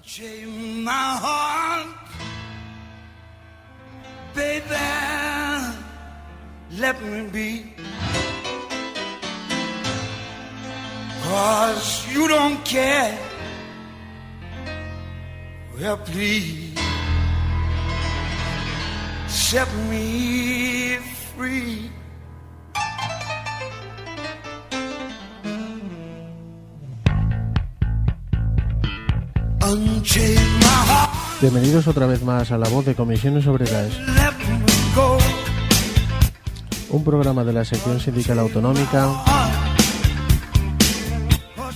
Unchain my heart, baby, let me be. 'Cause you don't care, well please, set me free. Bienvenidos otra vez más a La Voz de Comisiones Obreras, un programa de la sección sindical autonómica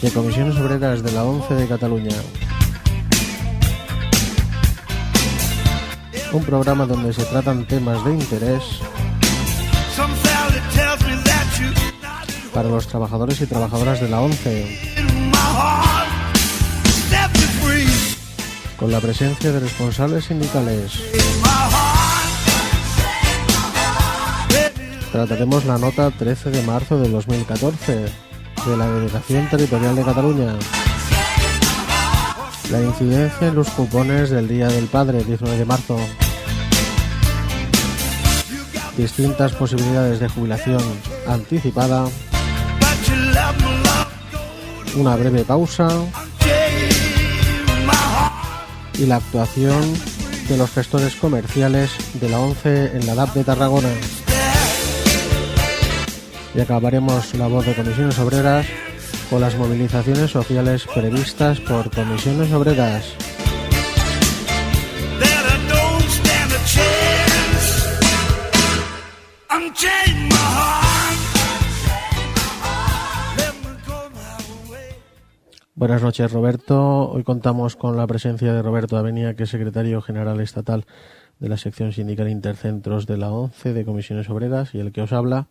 de Comisiones Obreras de la ONCE de Cataluña. Un programa donde se tratan temas de interés para los trabajadores y trabajadoras de la ONCE, con la presencia de responsables sindicales. Trataremos la nota 13 de marzo de 2014 de la Delegación Territorial de Cataluña, la incidencia en los cupones del Día del Padre, 19 de marzo, distintas posibilidades de jubilación anticipada, una breve pausa y la actuación de los gestores comerciales de la ONCE en la DAP de Tarragona. Y acabaremos La Voz de Comisiones Obreras con las movilizaciones sociales previstas por Comisiones Obreras. Buenas noches, Roberto. Hoy contamos con la presencia de Roberto Avenia, que es secretario general estatal de la sección sindical Intercentros de la ONCE de Comisiones Obreras, y el que os habla,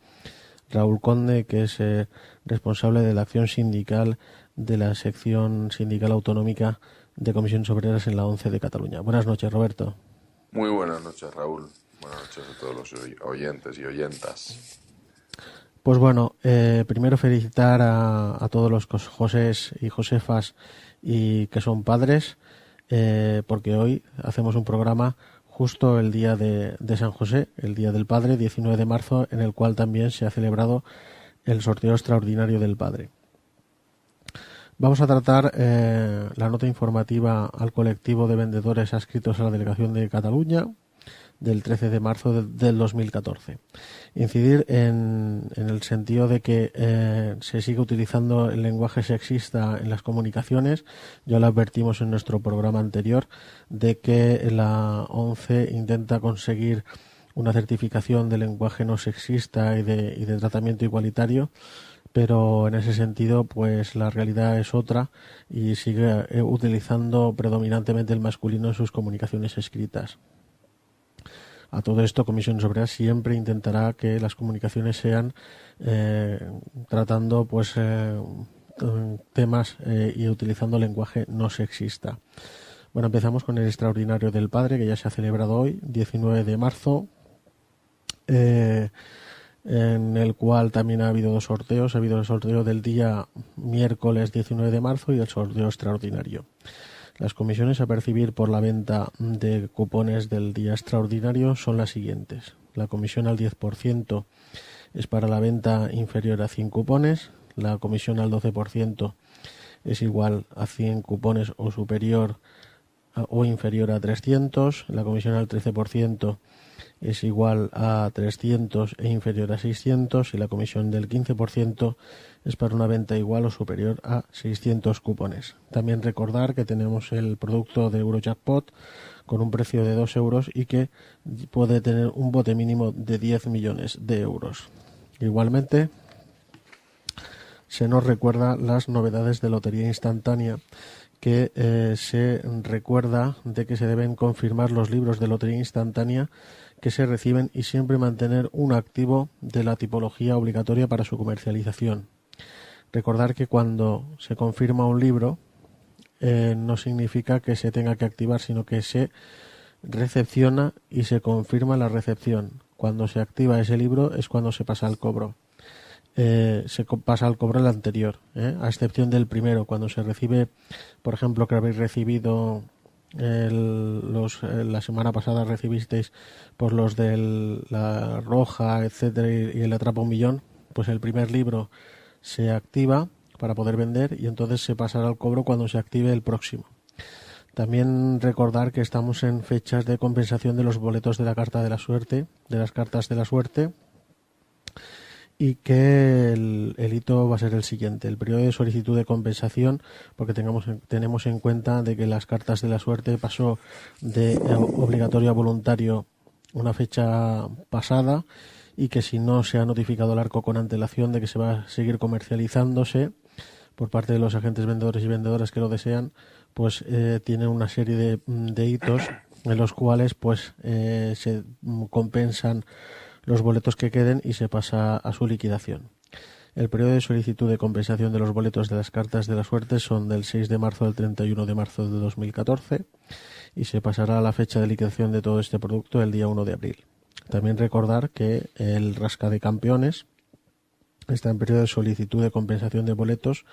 Raúl Conde, que es responsable de la acción sindical de la sección sindical autonómica de Comisiones Obreras en la ONCE de Cataluña. Buenas noches, Roberto. Muy buenas noches, Raúl. Buenas noches a todos los oyentes y oyentas. Pues bueno, primero felicitar a todos los Josés y Josefas y que son padres, porque hoy hacemos un programa justo el día de San José, el Día del Padre, 19 de marzo, en el cual también se ha celebrado el sorteo extraordinario del Padre. Vamos a tratar la nota informativa al colectivo de vendedores adscritos a la Delegación de Cataluña del 13 de marzo del 2014. Incidir en el sentido de que se sigue utilizando el lenguaje sexista en las comunicaciones. Ya lo advertimos en nuestro programa anterior de que la ONCE intenta conseguir una certificación de lenguaje no sexista y de tratamiento igualitario, pero en ese sentido pues la realidad es otra y sigue utilizando predominantemente el masculino en sus comunicaciones escritas. A todo esto, Comisiones Obreras siempre intentará que las comunicaciones sean tratando pues temas y utilizando lenguaje no sexista. Bueno, empezamos con el extraordinario del Padre, que ya se ha celebrado hoy, 19 de marzo, en el cual también ha habido dos sorteos. Ha habido el sorteo del día miércoles 19 de marzo y el sorteo extraordinario. Las comisiones a percibir por la venta de cupones del día extraordinario son las siguientes. La comisión al 10% es para la venta inferior a 100 cupones. La comisión al 12% es igual a 100 cupones o superior o inferior a 300. La comisión al 13% es igual a 300 e inferior a 600, y la comisión del 15% es para una venta igual o superior a 600 cupones. También recordar que tenemos el producto de Eurojackpot con un precio de 2 euros y que puede tener un bote mínimo de 10 millones de euros. Igualmente, se nos recuerda las novedades de lotería instantánea, que se recuerda de que se deben confirmar los libros de lotería instantánea que se reciben y siempre mantener un activo de la tipología obligatoria para su comercialización. Recordar que cuando se confirma un libro no significa que se tenga que activar, sino que se recepciona y se confirma la recepción. Cuando se activa ese libro es cuando se pasa al cobro. pasa al cobro el anterior, a excepción del primero, cuando se recibe, por ejemplo, que habéis recibido la semana pasada recibisteis pues los de la roja, etcétera, y el atrapa un millón, pues el primer libro se activa para poder vender y entonces se pasará al cobro cuando se active el próximo. También recordar que estamos en fechas de compensación de los boletos de la carta de la suerte, de las cartas de la suerte, y que el hito va a ser el siguiente: el periodo de solicitud de compensación, porque tenemos en cuenta de que las cartas de la suerte pasó de obligatorio a voluntario una fecha pasada, y que si no se ha notificado el arco con antelación de que se va a seguir comercializándose por parte de los agentes vendedores y vendedoras que lo desean, pues tiene una serie de hitos en los cuales pues se compensan los boletos que queden y se pasa a su liquidación. El periodo de solicitud de compensación de los boletos de las cartas de la suerte son del 6 de marzo al 31 de marzo de 2014 y se pasará a la fecha de liquidación de todo este producto el día 1 de abril. También recordar que el Rasca de Campeones está en periodo de solicitud de compensación de boletos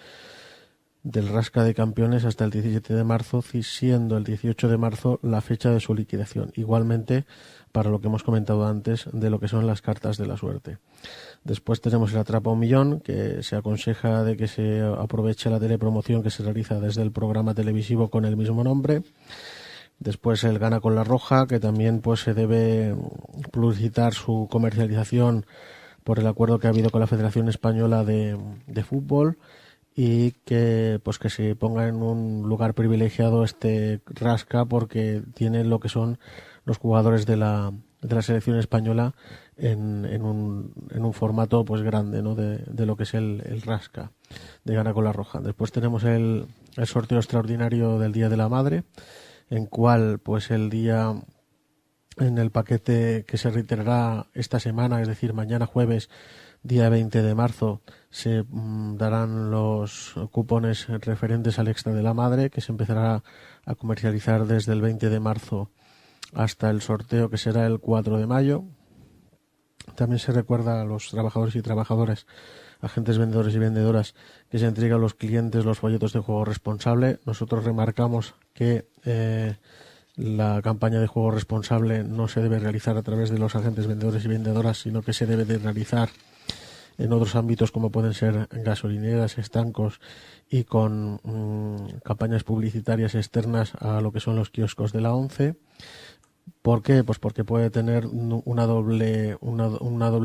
del Rasca de Campeones hasta el 17 de marzo, siendo el 18 de marzo la fecha de su liquidación. Igualmente para lo que hemos comentado antes de lo que son las cartas de la suerte. Después tenemos el Atrapa un Millón, que se aconseja de que se aproveche la telepromoción que se realiza desde el programa televisivo con el mismo nombre. Después el Gana con la Roja, que también pues se debe publicitar su comercialización por el acuerdo que ha habido con la Federación Española de Fútbol, y que pues que se ponga en un lugar privilegiado este Rasca, porque tiene lo que son los jugadores de la selección española en un formato pues grande, ¿no? de lo que es el Rasca de Gana con la Roja. Después tenemos el sorteo extraordinario del Día de la Madre, en cual pues el día, en el paquete que se reiterará esta semana, es decir, mañana jueves día 20 de marzo, se darán los cupones referentes al Extra de la Madre, que se empezará a comercializar desde el 20 de marzo hasta el sorteo, que será el 4 de mayo. También se recuerda a los trabajadores y trabajadoras, agentes vendedores y vendedoras, que se entregan a los clientes los folletos de juego responsable. Nosotros remarcamos que la campaña de juego responsable no se debe realizar a través de los agentes vendedores y vendedoras, sino que se debe de realizar en otros ámbitos, como pueden ser gasolineras, estancos, y con campañas publicitarias externas a lo que son los kioscos de la ONCE. ¿Por qué? Pues porque puede tener una doble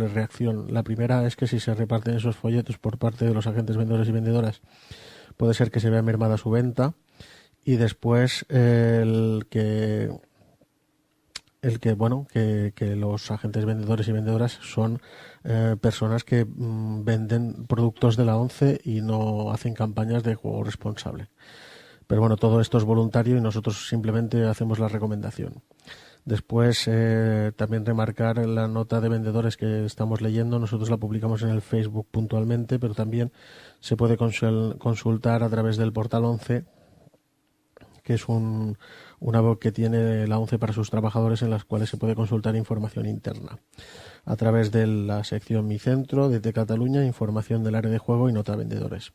reacción. La primera es que si se reparten esos folletos por parte de los agentes vendedores y vendedoras, puede ser que se vea mermada su venta, y después que los agentes vendedores y vendedoras son personas que venden productos de la ONCE y no hacen campañas de juego responsable. Pero bueno, todo esto es voluntario y nosotros simplemente hacemos la recomendación. Después también remarcar la nota de vendedores que estamos leyendo. Nosotros la publicamos en el Facebook puntualmente, pero también se puede consultar a través del portal 11, que es una web que tiene la ONCE para sus trabajadores, en las cuales se puede consultar información interna a través de la sección Mi Centro, desde Cataluña, información del área de juego y nota a vendedores.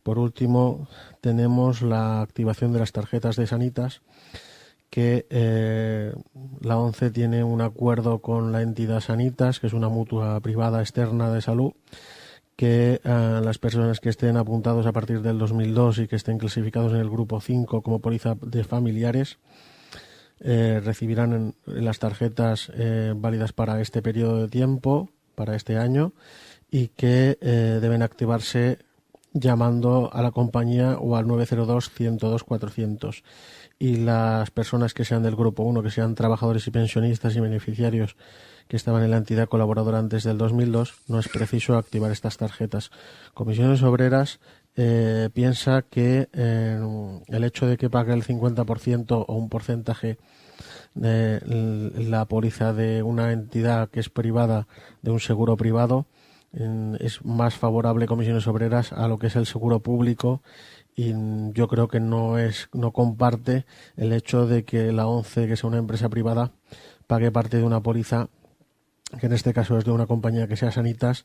Por último, tenemos la activación de las tarjetas de Sanitas, que la ONCE tiene un acuerdo con la entidad Sanitas, que es una mutua privada externa de salud, que las personas que estén apuntados a partir del 2002 y que estén clasificados en el grupo 5 como póliza de familiares recibirán las tarjetas válidas para este periodo de tiempo, para este año, y que deben activarse llamando a la compañía o al 902-102-400. Y las personas que sean del grupo 1, que sean trabajadores y pensionistas y beneficiarios que estaban en la entidad colaboradora antes del 2002, no es preciso activar estas tarjetas. Comisiones Obreras piensa que el hecho de que pague el 50% o un porcentaje de la póliza de una entidad que es privada, de un seguro privado, es más favorable Comisiones Obreras a lo que es el seguro público, y yo creo que no comparte el hecho de que la ONCE, que sea una empresa privada, pague parte de una póliza que en este caso es de una compañía que sea Sanitas,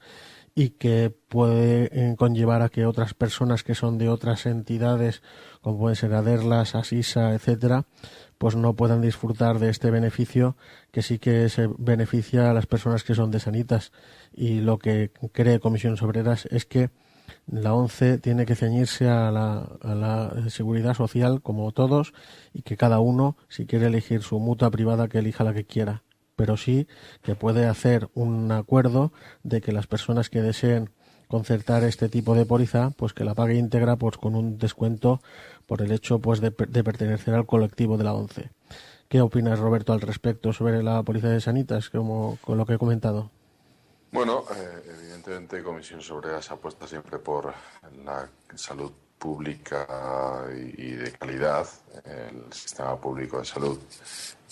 y que puede conllevar a que otras personas que son de otras entidades, como pueden ser Aderlas, Asisa, etcétera, pues no puedan disfrutar de este beneficio que sí que se beneficia a las personas que son de Sanitas. Y lo que cree Comisiones Obreras es que la ONCE tiene que ceñirse a la seguridad social como todos, y que cada uno, si quiere elegir su mutua privada, que elija la que quiera, pero sí que puede hacer un acuerdo de que las personas que deseen concertar este tipo de póliza, pues que la pague íntegra, pues con un descuento por el hecho pues de pertenecer al colectivo de la ONCE. ¿Qué opinas, Roberto, al respecto sobre la póliza de Sanitas, como con lo que he comentado? Bueno, evidentemente Comisiones Obreras apuesta siempre por la salud pública y de calidad, el sistema público de salud.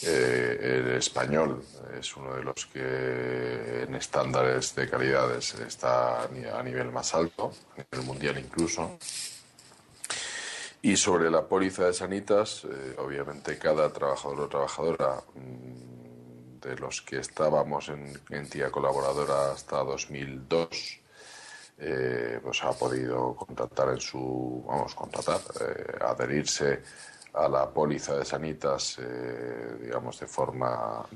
El español es uno de los que en estándares de calidad está a nivel más alto, a nivel mundial incluso. Y sobre la póliza de Sanitas, obviamente cada trabajador o trabajadora de los que estábamos en entidad colaboradora hasta 2002, pues ha podido adherirse a la póliza de Sanitas, digamos, de forma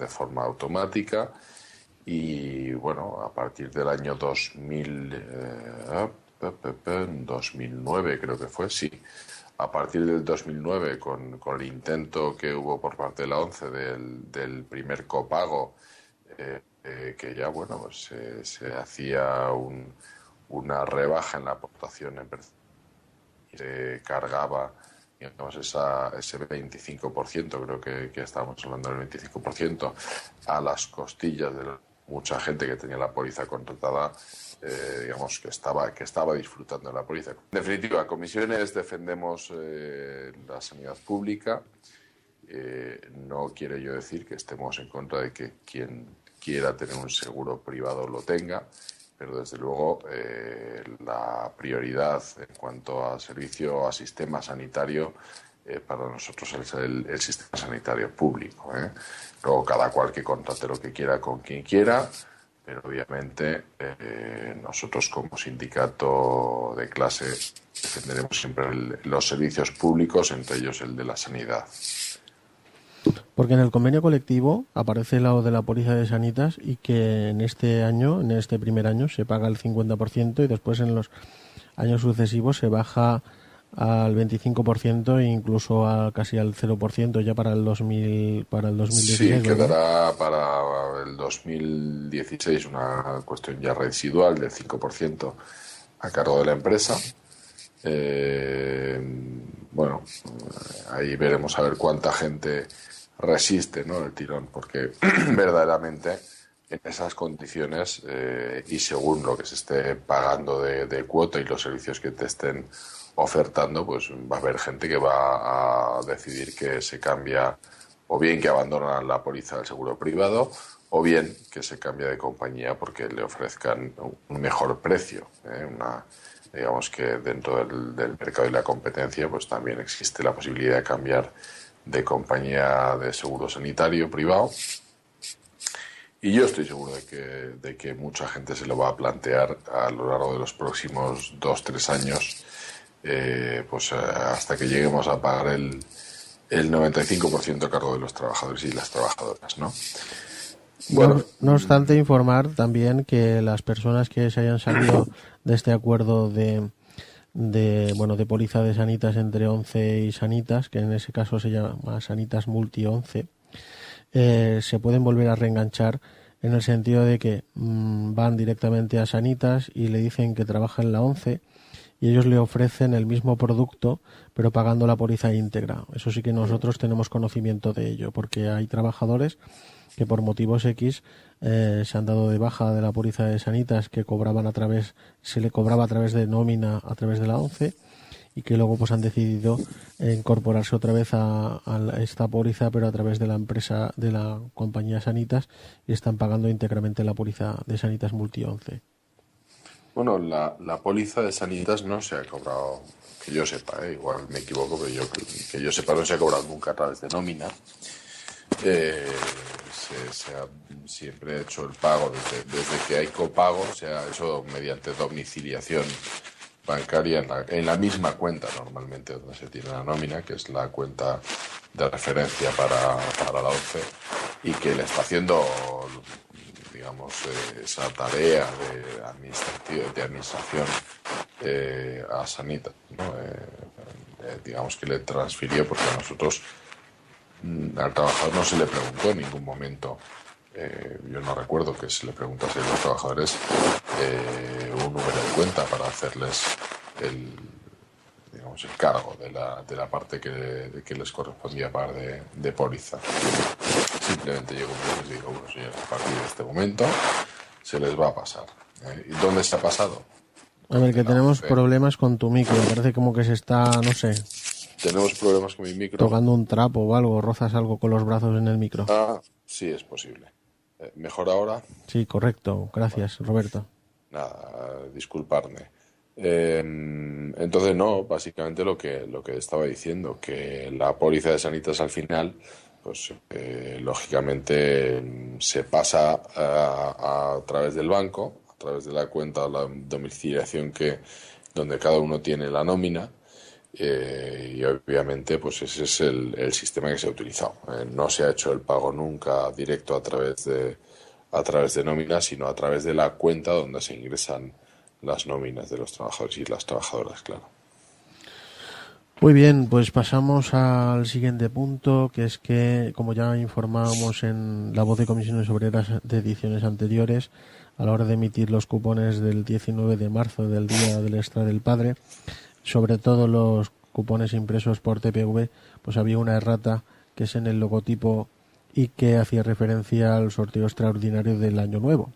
automática. Y bueno, a partir del año 2009 creo que fue, sí. A partir del 2009, con el intento que hubo por parte de la ONCE del primer copago, que ya, bueno, pues se hacía una rebaja en la aportación y se cargaba, digamos, ese 25%, creo que estábamos hablando del 25%, a las costillas de mucha gente que tenía la póliza contratada, digamos, que estaba disfrutando de la póliza. En definitiva, Comisiones defendemos la sanidad pública. No quiero yo decir que estemos en contra de que quien quiera tener un seguro privado lo tenga, pero desde luego la prioridad en cuanto a servicio, a sistema sanitario, para nosotros es el sistema sanitario público. Luego cada cual que contrate lo que quiera con quien quiera, pero obviamente nosotros como sindicato de clase defenderemos siempre los servicios públicos, entre ellos el de la sanidad. Porque en el convenio colectivo aparece lo de la póliza de Sanitas, y que en este primer año, se paga el 50% y después en los años sucesivos se baja al 25% e incluso casi al 0% ya para el 2016. Sí, ¿verdad? quedará para el 2016 una cuestión ya residual del 5% a cargo de la empresa. Bueno, ahí veremos a ver cuánta gente resiste, ¿no?, el tirón, porque verdaderamente en esas condiciones y según lo que se esté pagando de cuota y los servicios que te estén ofertando, pues va a haber gente que va a decidir que se cambia, o bien que abandona la póliza del seguro privado, o bien que se cambia de compañía porque le ofrezcan un mejor precio. Digamos que dentro del mercado y la competencia, pues también existe la posibilidad de cambiar de compañía de seguro sanitario privado. Y yo estoy seguro de que mucha gente se lo va a plantear a lo largo de los próximos 2-3 años, pues hasta que lleguemos a pagar el 95% a cargo de los trabajadores y las trabajadoras, ¿no? Bueno, No obstante, informar también que las personas que se hayan salido de este acuerdo de póliza de Sanitas entre ONCE y Sanitas, que en ese caso se llama Sanitas Multi ONCE, se pueden volver a reenganchar, en el sentido de que van directamente a Sanitas y le dicen que trabaja en la ONCE, y ellos le ofrecen el mismo producto pero pagando la póliza íntegra. Eso sí que nosotros tenemos conocimiento de ello, porque hay trabajadores que por motivos X se han dado de baja de la póliza de Sanitas, que se le cobraba a través de nómina a través de la ONCE, y que luego pues han decidido incorporarse otra vez a esta póliza, pero a través de la empresa, de la compañía Sanitas, y están pagando íntegramente la póliza de Sanitas Multi ONCE. Bueno, la póliza de Sanitas no se ha cobrado, que yo sepa, igual me equivoco, pero que yo sepa no se ha cobrado nunca a través de nómina. se ha siempre hecho el pago desde que hay copago, se ha hecho mediante domiciliación bancaria en la misma cuenta normalmente donde se tiene la nómina, que es la cuenta de referencia para la ONCE, y que le está haciendo, digamos, esa tarea de administración a Sanitas, ¿no? Digamos que le transfirió, porque a nosotros, al trabajador no se le preguntó en ningún momento, yo no recuerdo que se le preguntase a los trabajadores un número de cuenta para hacerles el cargo de la parte que les correspondía pagar de póliza. Simplemente llegó un mes y digo, bueno, señores, a partir de este momento se les va a pasar. ¿Y dónde se ha pasado? A ver, que tenemos problemas con tu micro. Parece como que se está, no sé, tenemos problemas con mi micro. Tocando un trapo o algo, rozas algo con los brazos en el micro. Ah, sí, es posible. ¿Mejor ahora? Sí, correcto. Gracias, Roberto. Nada, disculparme. Entonces, no, básicamente lo que estaba diciendo, que la póliza de Sanitas al final, pues lógicamente se pasa a través del banco, a través de la cuenta, la domiciliación donde cada uno tiene la nómina. Y obviamente pues ese es el sistema que se ha utilizado. No se ha hecho el pago nunca directo a través de nóminas, sino a través de la cuenta donde se ingresan las nóminas de los trabajadores y las trabajadoras, claro. Muy bien, pues pasamos al siguiente punto, que es que, como ya informábamos en La Voz de Comisiones Obreras de ediciones anteriores, a la hora de emitir los cupones del 19 de marzo, del Día del Extra del Padre, sobre todo los cupones impresos por TPV, pues había una errata que es en el logotipo y que hacía referencia al sorteo extraordinario del Año Nuevo.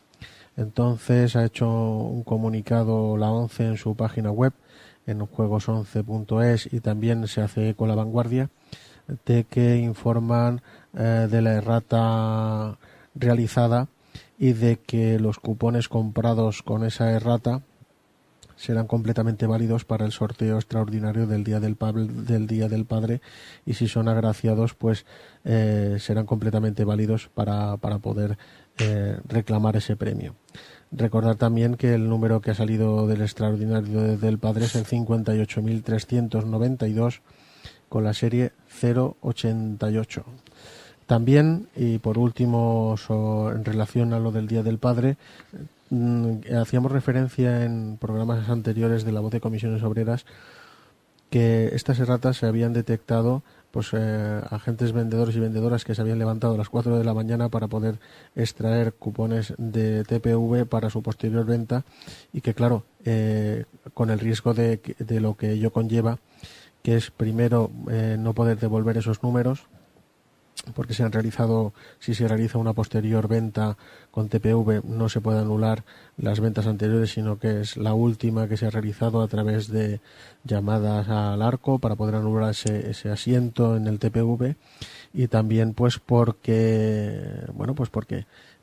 Entonces ha hecho un comunicado la ONCE en su página web, en juegos11.es, y también se hace con La Vanguardia, de que informan de la errata realizada y de que los cupones comprados con esa errata serán completamente válidos para el sorteo extraordinario del Día del Padre, y si son agraciados pues serán completamente válidos para poder reclamar ese premio. Recordar también que el número que ha salido del extraordinario del Padre es el 58.392 con la serie 088. También, y por último, en relación a lo del Día del Padre, hacíamos referencia en programas anteriores de La Voz de Comisiones Obreras que estas erratas se habían detectado pues agentes vendedores y vendedoras que se habían levantado a las 4 de la mañana para poder extraer cupones de TPV para su posterior venta, y que claro, con el riesgo de lo que ello conlleva, que es primero no poder devolver esos números, porque si se realiza una posterior venta con TPV no se puede anular las ventas anteriores, sino que es la última que se ha realizado a través de llamadas al arco para poder anular ese asiento en el TPV. Y también pues porque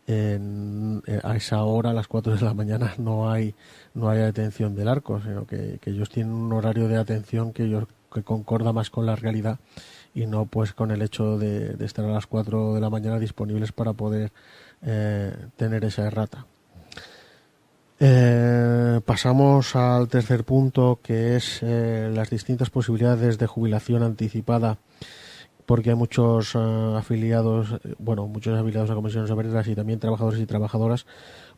a esa hora, a las 4 de la mañana, no hay atención del arco, sino que ellos tienen un horario de atención que concorda más con la realidad, y no pues con el hecho de estar a las 4 de la mañana disponibles para poder tener esa errata. Pasamos al tercer punto, que es las distintas posibilidades de jubilación anticipada, porque hay muchos afiliados a comisiones obreras y también trabajadores y trabajadoras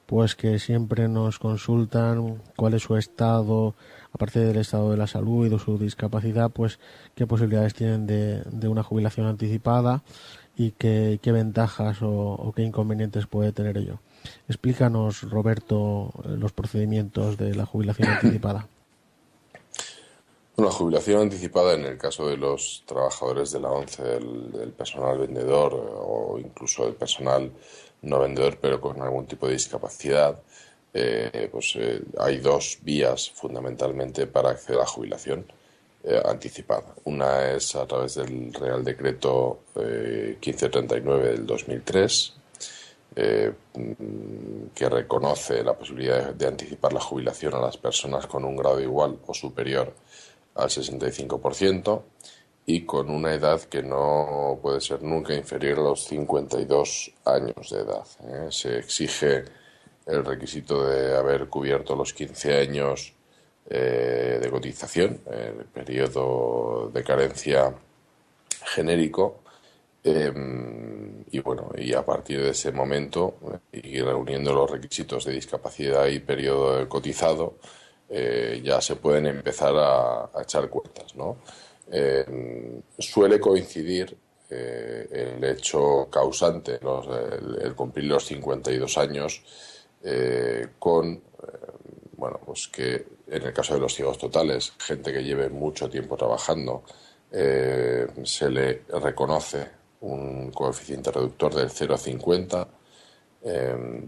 pues que siempre nos consultan cuál es su estado, aparte del estado de la salud y de su discapacidad, pues qué posibilidades tienen de una jubilación anticipada y qué ventajas o qué inconvenientes puede tener ello. Explícanos, Roberto, los procedimientos de la jubilación anticipada. Una jubilación anticipada, en el caso de los trabajadores de la ONCE, del personal vendedor o incluso del personal no vendedor pero con algún tipo de discapacidad, hay dos vías fundamentalmente para acceder a la jubilación anticipada. Una es a través del Real Decreto 1539 del 2003, que reconoce la posibilidad de anticipar la jubilación a las personas con un grado igual o superior al 65%, y con una edad que no puede ser nunca inferior a los 52 años de edad. Se exige el requisito de haber cubierto los 15 años de cotización, el periodo de carencia genérico, y bueno, y a partir de ese momento, y reuniendo los requisitos de discapacidad y periodo de cotizado, ya se pueden empezar a echar cuentas, ¿no? Suele coincidir el hecho causante, el cumplir los 52 años, con, bueno, pues que en el caso de los ciegos totales, gente que lleve mucho tiempo trabajando, se le reconoce un coeficiente reductor del 0,50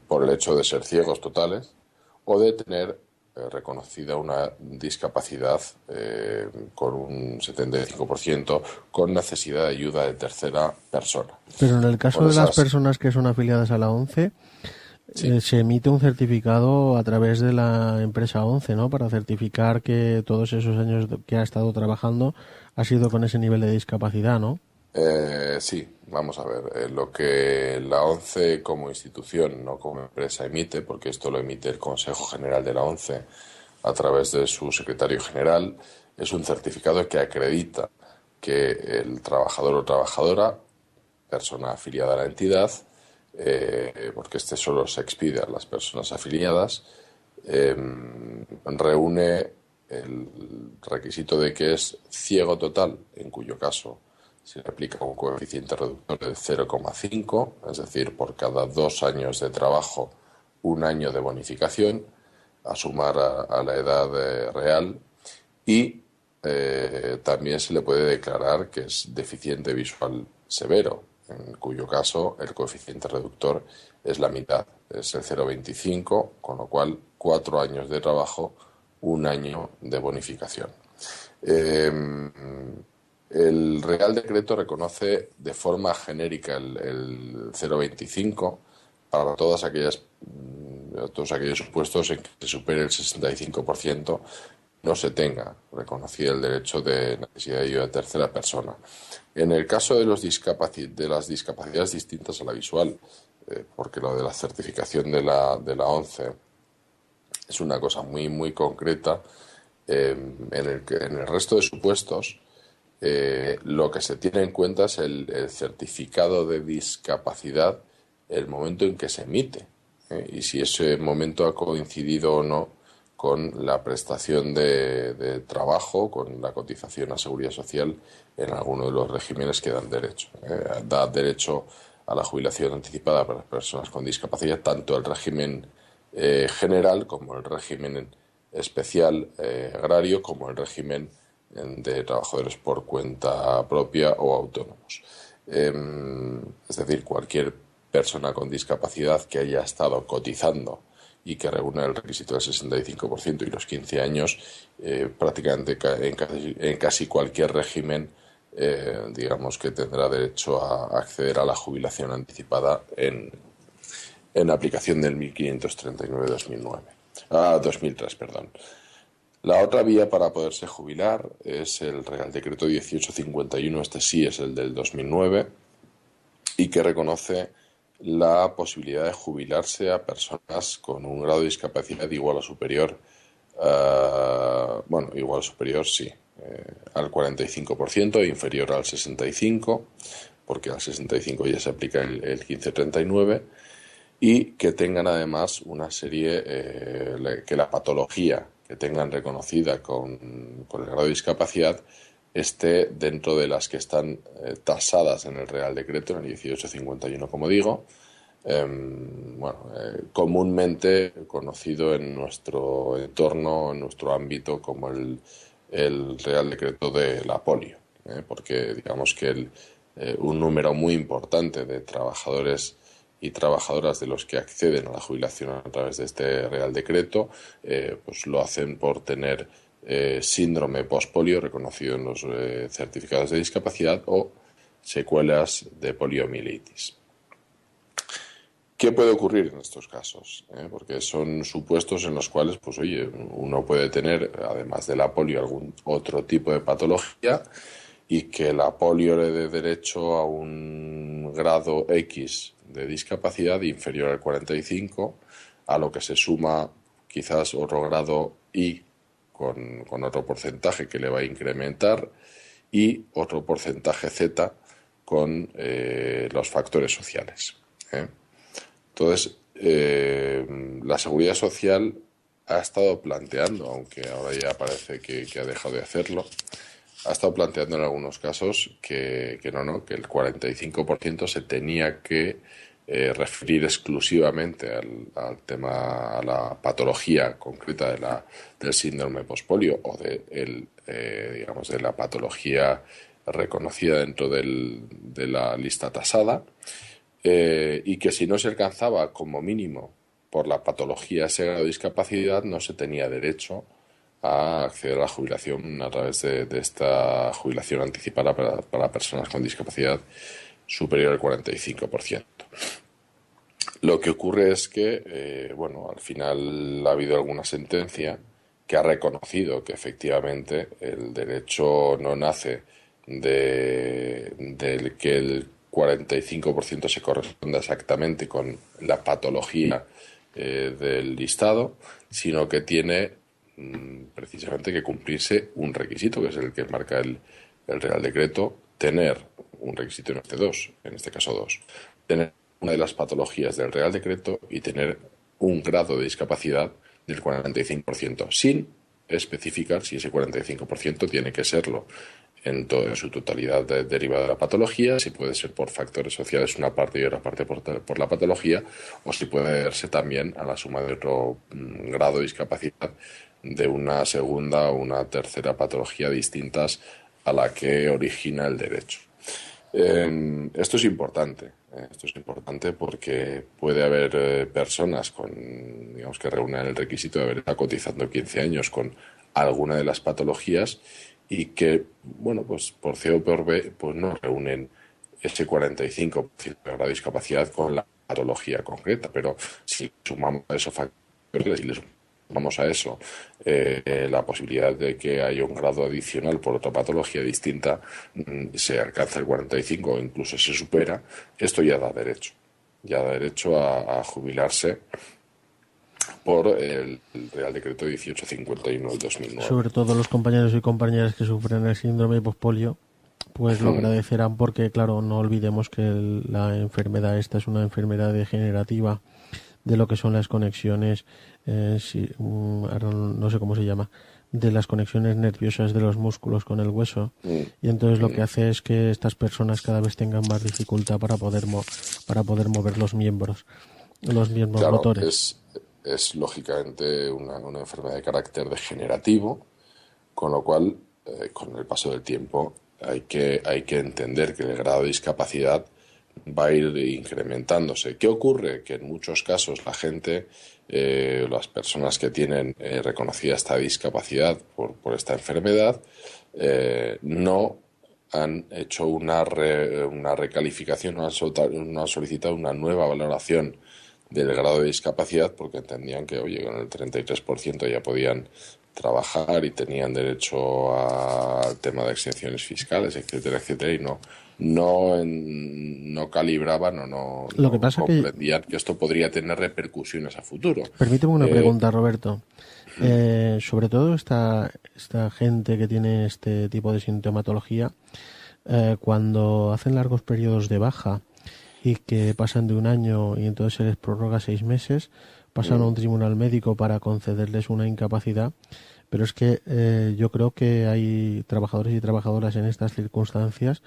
por el hecho de ser ciegos totales o de tener reconocida una discapacidad con un 75% con necesidad de ayuda de tercera persona. Pero en el caso de las personas que son afiliadas a la ONCE, sí, se emite un certificado a través de la empresa ONCE, ¿no? Para certificar que todos esos años que ha estado trabajando ha sido con ese nivel de discapacidad, ¿no? Sí, vamos a ver. Lo que la ONCE como institución, no como empresa, emite, porque esto lo emite el Consejo General de la ONCE a través de su secretario general, es un certificado que acredita que el trabajador o trabajadora, persona afiliada a la entidad, porque este solo se expide a las personas afiliadas, reúne el requisito de que es ciego total, en cuyo caso se le aplica un coeficiente reductor de 0,5, es decir, por cada 2 años de trabajo, 1 año de bonificación, a sumar a la edad real, y también se le puede declarar que es deficiente visual severo, en cuyo caso el coeficiente reductor es la mitad, es el 0,25, con lo cual 4 años de trabajo, 1 año de bonificación. El Real Decreto reconoce de forma genérica el 0,25 para todos aquellos supuestos en que se supere el 65% no se tenga reconocido el derecho de necesidad de ayuda de tercera persona. En el caso de las discapacidades distintas a la visual, porque lo de la certificación de la ONCE es una cosa muy, muy concreta, en el resto de supuestos, lo que se tiene en cuenta es el certificado de discapacidad, el momento en que se emite, y si ese momento ha coincidido o no con la prestación de trabajo, con la cotización a Seguridad Social en alguno de los regímenes que dan derecho. Da derecho a la jubilación anticipada para las personas con discapacidad, tanto el régimen general como el régimen especial agrario, como el régimen de trabajadores por cuenta propia o autónomos. Es decir, cualquier persona con discapacidad que haya estado cotizando y que reúne el requisito del 65% y los 15 años, prácticamente en casi cualquier régimen, digamos que tendrá derecho a acceder a la jubilación anticipada en aplicación del 1539-2003, perdón. La otra vía para poderse jubilar es el Real Decreto 1851, este sí es el del 2009, y que reconoce la posibilidad de jubilarse a personas con un grado de discapacidad igual o superior, igual o superior, sí, al 45% e inferior al 65%, porque al 65% ya se aplica el 1539, y que tengan además una serie, que la patología que tengan reconocida con el grado de discapacidad esté dentro de las que están tasadas en el Real Decreto, en el 1851, como digo, comúnmente conocido en nuestro entorno, en nuestro ámbito, como el Real Decreto de la polio, porque digamos que un número muy importante de trabajadores y trabajadoras de los que acceden a la jubilación a través de este Real Decreto, pues lo hacen por tener síndrome postpolio reconocido en los certificados de discapacidad o secuelas de poliomielitis. ¿Qué puede ocurrir en estos casos? Porque son supuestos en los cuales, pues oye, uno puede tener, además de la polio, algún otro tipo de patología y que la polio le dé derecho a un grado X de discapacidad inferior al 45, a lo que se suma quizás otro grado Y con otro porcentaje que le va a incrementar y otro porcentaje Z con los factores sociales. Entonces, la Seguridad Social ha estado planteando, aunque ahora ya parece que ha dejado de hacerlo, ha estado planteando en algunos casos que que el 45% se tenía que referir exclusivamente al tema, a la patología concreta del síndrome pospolio o digamos, de la patología reconocida dentro de la lista tasada, y que si no se alcanzaba como mínimo por la patología ese grado de discapacidad, no se tenía derecho a acceder a la jubilación a través de esta jubilación anticipada para personas con discapacidad superior al 45%. Lo que ocurre es que, al final ha habido alguna sentencia que ha reconocido que efectivamente el derecho no nace del que el 45% se corresponda exactamente con la patología del listado, sino que tiene precisamente que cumplirse un requisito, que es el que marca el Real Decreto, tener un requisito, en este caso dos, tener una de las patologías del Real Decreto y tener un grado de discapacidad del 45%, sin especificar si ese 45% tiene que serlo en su totalidad derivada de la patología, si puede ser por factores sociales una parte y otra parte por la patología, o si puede verse también a la suma de otro grado de discapacidad de una segunda o una tercera patología distintas a la que origina el derecho. Esto es importante. Esto es importante porque puede haber personas digamos, que reúnan el requisito de haber estado cotizando 15 años con alguna de las patologías y que, pues por C o por B, pues no reúnen ese 45% de la discapacidad con la patología concreta. Pero si sumamos a esos factores y le sumamos a eso la posibilidad de que haya un grado adicional por otra patología distinta, se alcanza el 45 o incluso se supera, esto ya da derecho. Ya da derecho a jubilarse por el Real Decreto 1851 del 2009. Sobre todo los compañeros y compañeras que sufren el síndrome pospolio, pues lo agradecerán porque, claro, no olvidemos que la enfermedad esta es una enfermedad degenerativa de lo que son las conexiones, ahora no sé cómo se llama, de las conexiones nerviosas de los músculos con el hueso, y entonces lo que hace es que estas personas cada vez tengan más dificultad para poder mover los miembros Claro, motores. Es lógicamente una enfermedad de carácter degenerativo, con lo cual, con el paso del tiempo, hay que entender que el grado de discapacidad va a ir incrementándose. ¿Qué ocurre? Que en muchos casos la gente, las personas que tienen reconocida esta discapacidad por esta enfermedad, no han hecho una recalificación, no han solicitado una nueva valoración del grado de discapacidad porque entendían que, con el 33% ya podían trabajar y tenían derecho al tema de exenciones fiscales, etcétera, etcétera, y no calibraban o no comprendían que esto podría tener repercusiones a futuro. Permíteme una pregunta, Roberto. Sobre todo esta gente que tiene este tipo de sintomatología, cuando hacen largos periodos de baja y que pasan de un año y entonces se les prorroga 6 meses, pasan a un tribunal médico para concederles una incapacidad, pero es que yo creo que hay trabajadores y trabajadoras en estas circunstancias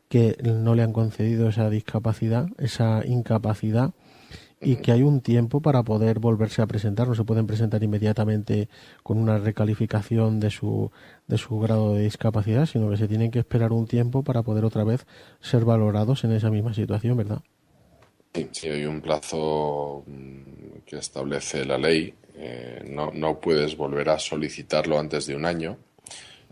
que no le han concedido esa discapacidad, esa incapacidad, y que hay un tiempo para poder volverse a presentar. No se pueden presentar inmediatamente con una recalificación de su grado de discapacidad, sino que se tienen que esperar un tiempo para poder otra vez ser valorados en esa misma situación, ¿verdad? Sí, hay un plazo que establece la ley. No puedes volver a solicitarlo antes de un año,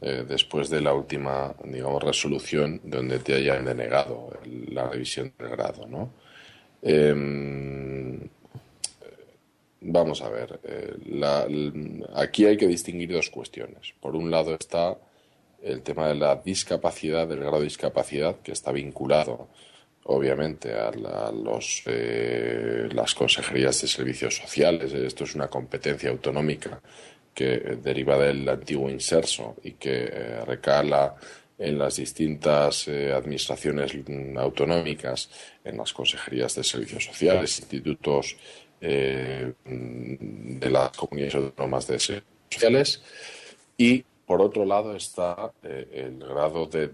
después de la última, digamos, resolución donde te hayan denegado la revisión del grado, ¿no? Vamos a ver, aquí hay que distinguir dos cuestiones. Por un lado está el tema de la discapacidad, del grado de discapacidad, que está vinculado obviamente a las consejerías de servicios sociales. Esto es una competencia autonómica que deriva del antiguo inserso y que recala en las distintas administraciones autonómicas, en las consejerías de servicios sociales, institutos de las comunidades autónomas de servicios sociales. Y por otro lado está el grado el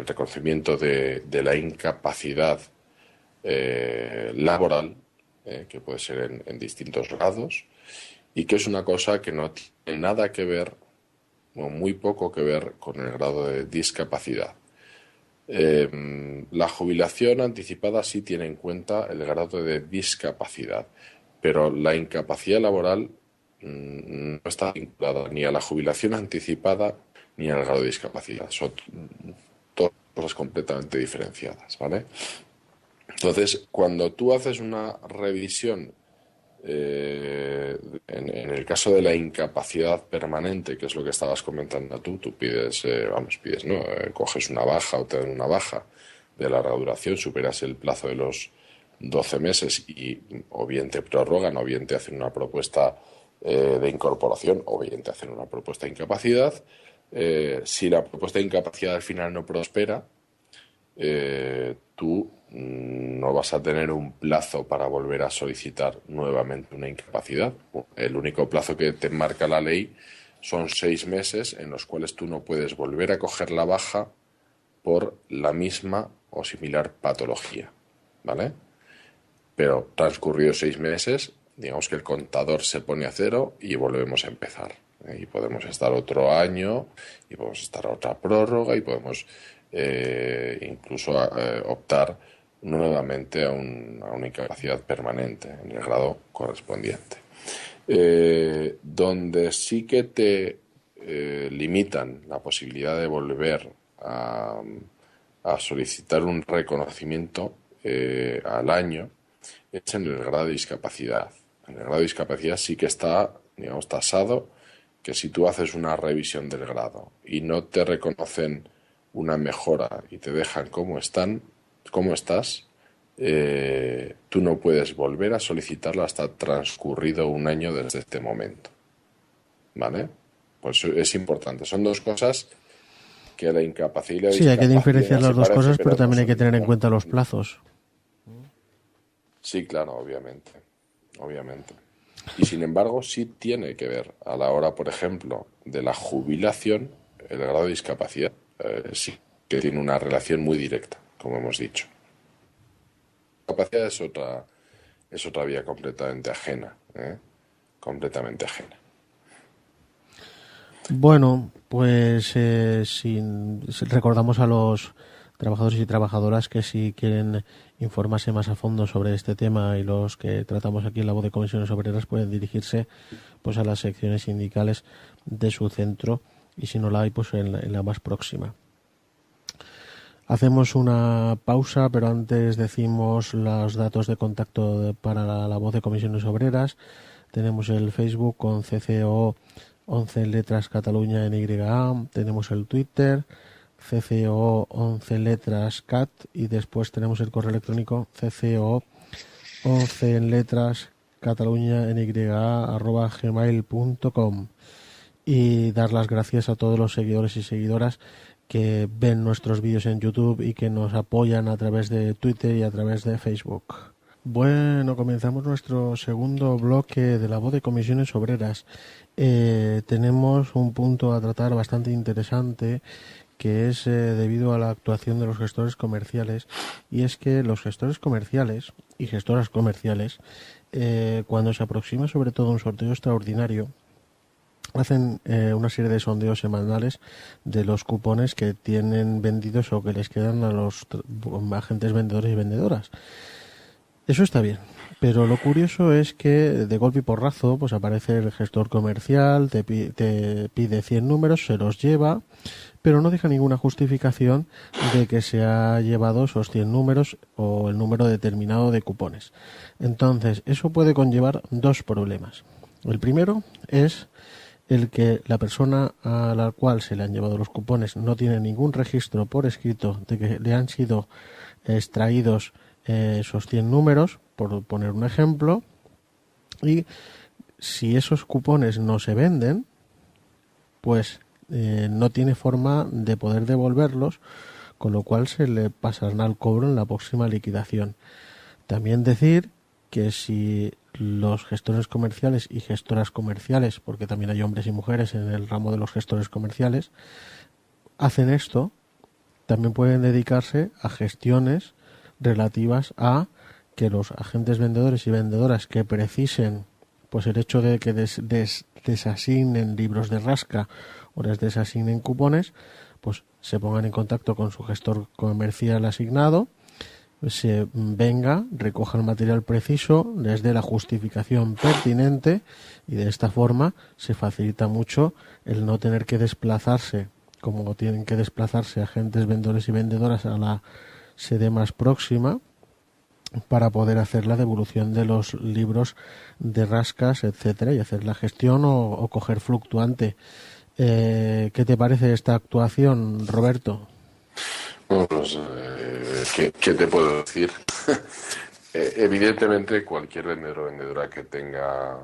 reconocimiento de la incapacidad laboral, que puede ser en distintos grados, y que es una cosa que no tiene nada que ver, o muy poco que ver, con el grado de discapacidad. La jubilación anticipada sí tiene en cuenta el grado de discapacidad, pero la incapacidad laboral no está vinculada ni a la jubilación anticipada ni al grado de discapacidad. Son dos cosas completamente diferenciadas, ¿vale? Entonces, cuando tú haces una revisión, en el caso de la incapacidad permanente, que es lo que estabas comentando tú pides, coges una baja o te dan una baja de larga duración, superas el plazo de los 12 meses y o bien te prorrogan o bien te hacen una propuesta de incorporación o bien te hacen una propuesta de incapacidad. Si la propuesta de incapacidad al final no prospera, tú no vas a tener un plazo para volver a solicitar nuevamente una incapacidad. El único plazo que te marca la ley son 6 meses en los cuales tú no puedes volver a coger la baja por la misma o similar patología, ¿vale? Pero transcurridos 6 meses, digamos que el contador se pone a cero y volvemos a empezar. Y podemos estar otro año, y podemos estar otra prórroga, y podemos incluso optar nuevamente a una incapacidad permanente en el grado correspondiente. Donde sí que te limitan la posibilidad de volver a solicitar un reconocimiento al año es en el grado de discapacidad. En el grado de discapacidad sí que está, digamos, tasado que si tú haces una revisión del grado y no te reconocen una mejora y te dejan como estás, tú no puedes volver a solicitarla hasta transcurrido un año desde este momento. ¿Vale? Pues es importante. Son dos cosas que la incapacidad y la discapacidad... Sí, hay que diferenciar las dos cosas, pero también hay que tener en cuenta los plazos. Sí, claro, obviamente. Y sin embargo, sí tiene que ver a la hora, por ejemplo, de la jubilación, el grado de discapacidad sí que tiene una relación muy directa, como hemos dicho. La discapacidad es otra vía completamente ajena, completamente ajena. Bueno, pues recordamos a los trabajadores y trabajadoras que si quieren informarse más a fondo sobre este tema y los que tratamos aquí en la voz de Comisiones Obreras pueden dirigirse pues a las secciones sindicales de su centro y si no la hay pues en la más próxima. Hacemos una pausa, pero antes decimos los datos de contacto para la voz de Comisiones Obreras. Tenemos el Facebook con CCO 11 letras Cataluña NYA, tenemos el Twitter CCO 11 letras CAT y después tenemos el correo electrónico CCO 11 letras Cataluña NYA@gmail.com y dar las gracias a todos los seguidores y seguidoras que ven nuestros vídeos en YouTube y que nos apoyan a través de Twitter y a través de Facebook. Bueno, comenzamos nuestro segundo bloque de la voz de Comisiones Obreras. Tenemos un punto a tratar bastante interesante que es debido a la actuación de los gestores comerciales, y es que los gestores comerciales y gestoras comerciales, cuando se aproxima sobre todo un sorteo extraordinario, hacen una serie de sondeos semanales de los cupones que tienen vendidos o que les quedan a los agentes vendedores y vendedoras. Eso está bien, pero lo curioso es que de golpe y porrazo pues aparece el gestor comercial, te pide 100 números, se los lleva, pero no deja ninguna justificación de que se ha llevado esos 100 números o el número determinado de cupones. Entonces, eso puede conllevar dos problemas. El primero es el que la persona a la cual se le han llevado los cupones no tiene ningún registro por escrito de que le han sido extraídos esos 100 números, por poner un ejemplo, y si esos cupones no se venden, pues no tiene forma de poder devolverlos, con lo cual se le pasará al cobro en la próxima liquidación. También decir que si los gestores comerciales y gestoras comerciales, porque también hay hombres y mujeres en el ramo de los gestores comerciales, hacen esto, también pueden dedicarse a gestiones relativas a que los agentes vendedores y vendedoras que precisen pues el hecho de que desasignen libros de rasca o les desasignen cupones, pues se pongan en contacto con su gestor comercial asignado, se venga, recoja el material preciso, les dé la justificación pertinente, y de esta forma se facilita mucho el no tener que desplazarse, como tienen que desplazarse agentes vendedores y vendedoras a la sede más próxima para poder hacer la devolución de los libros de rascas, etcétera, y hacer la gestión o coger fluctuante. ¿Qué te parece esta actuación, Roberto? Bueno, pues, ¿qué te puedo decir? Evidentemente, cualquier vendedor o vendedora que tenga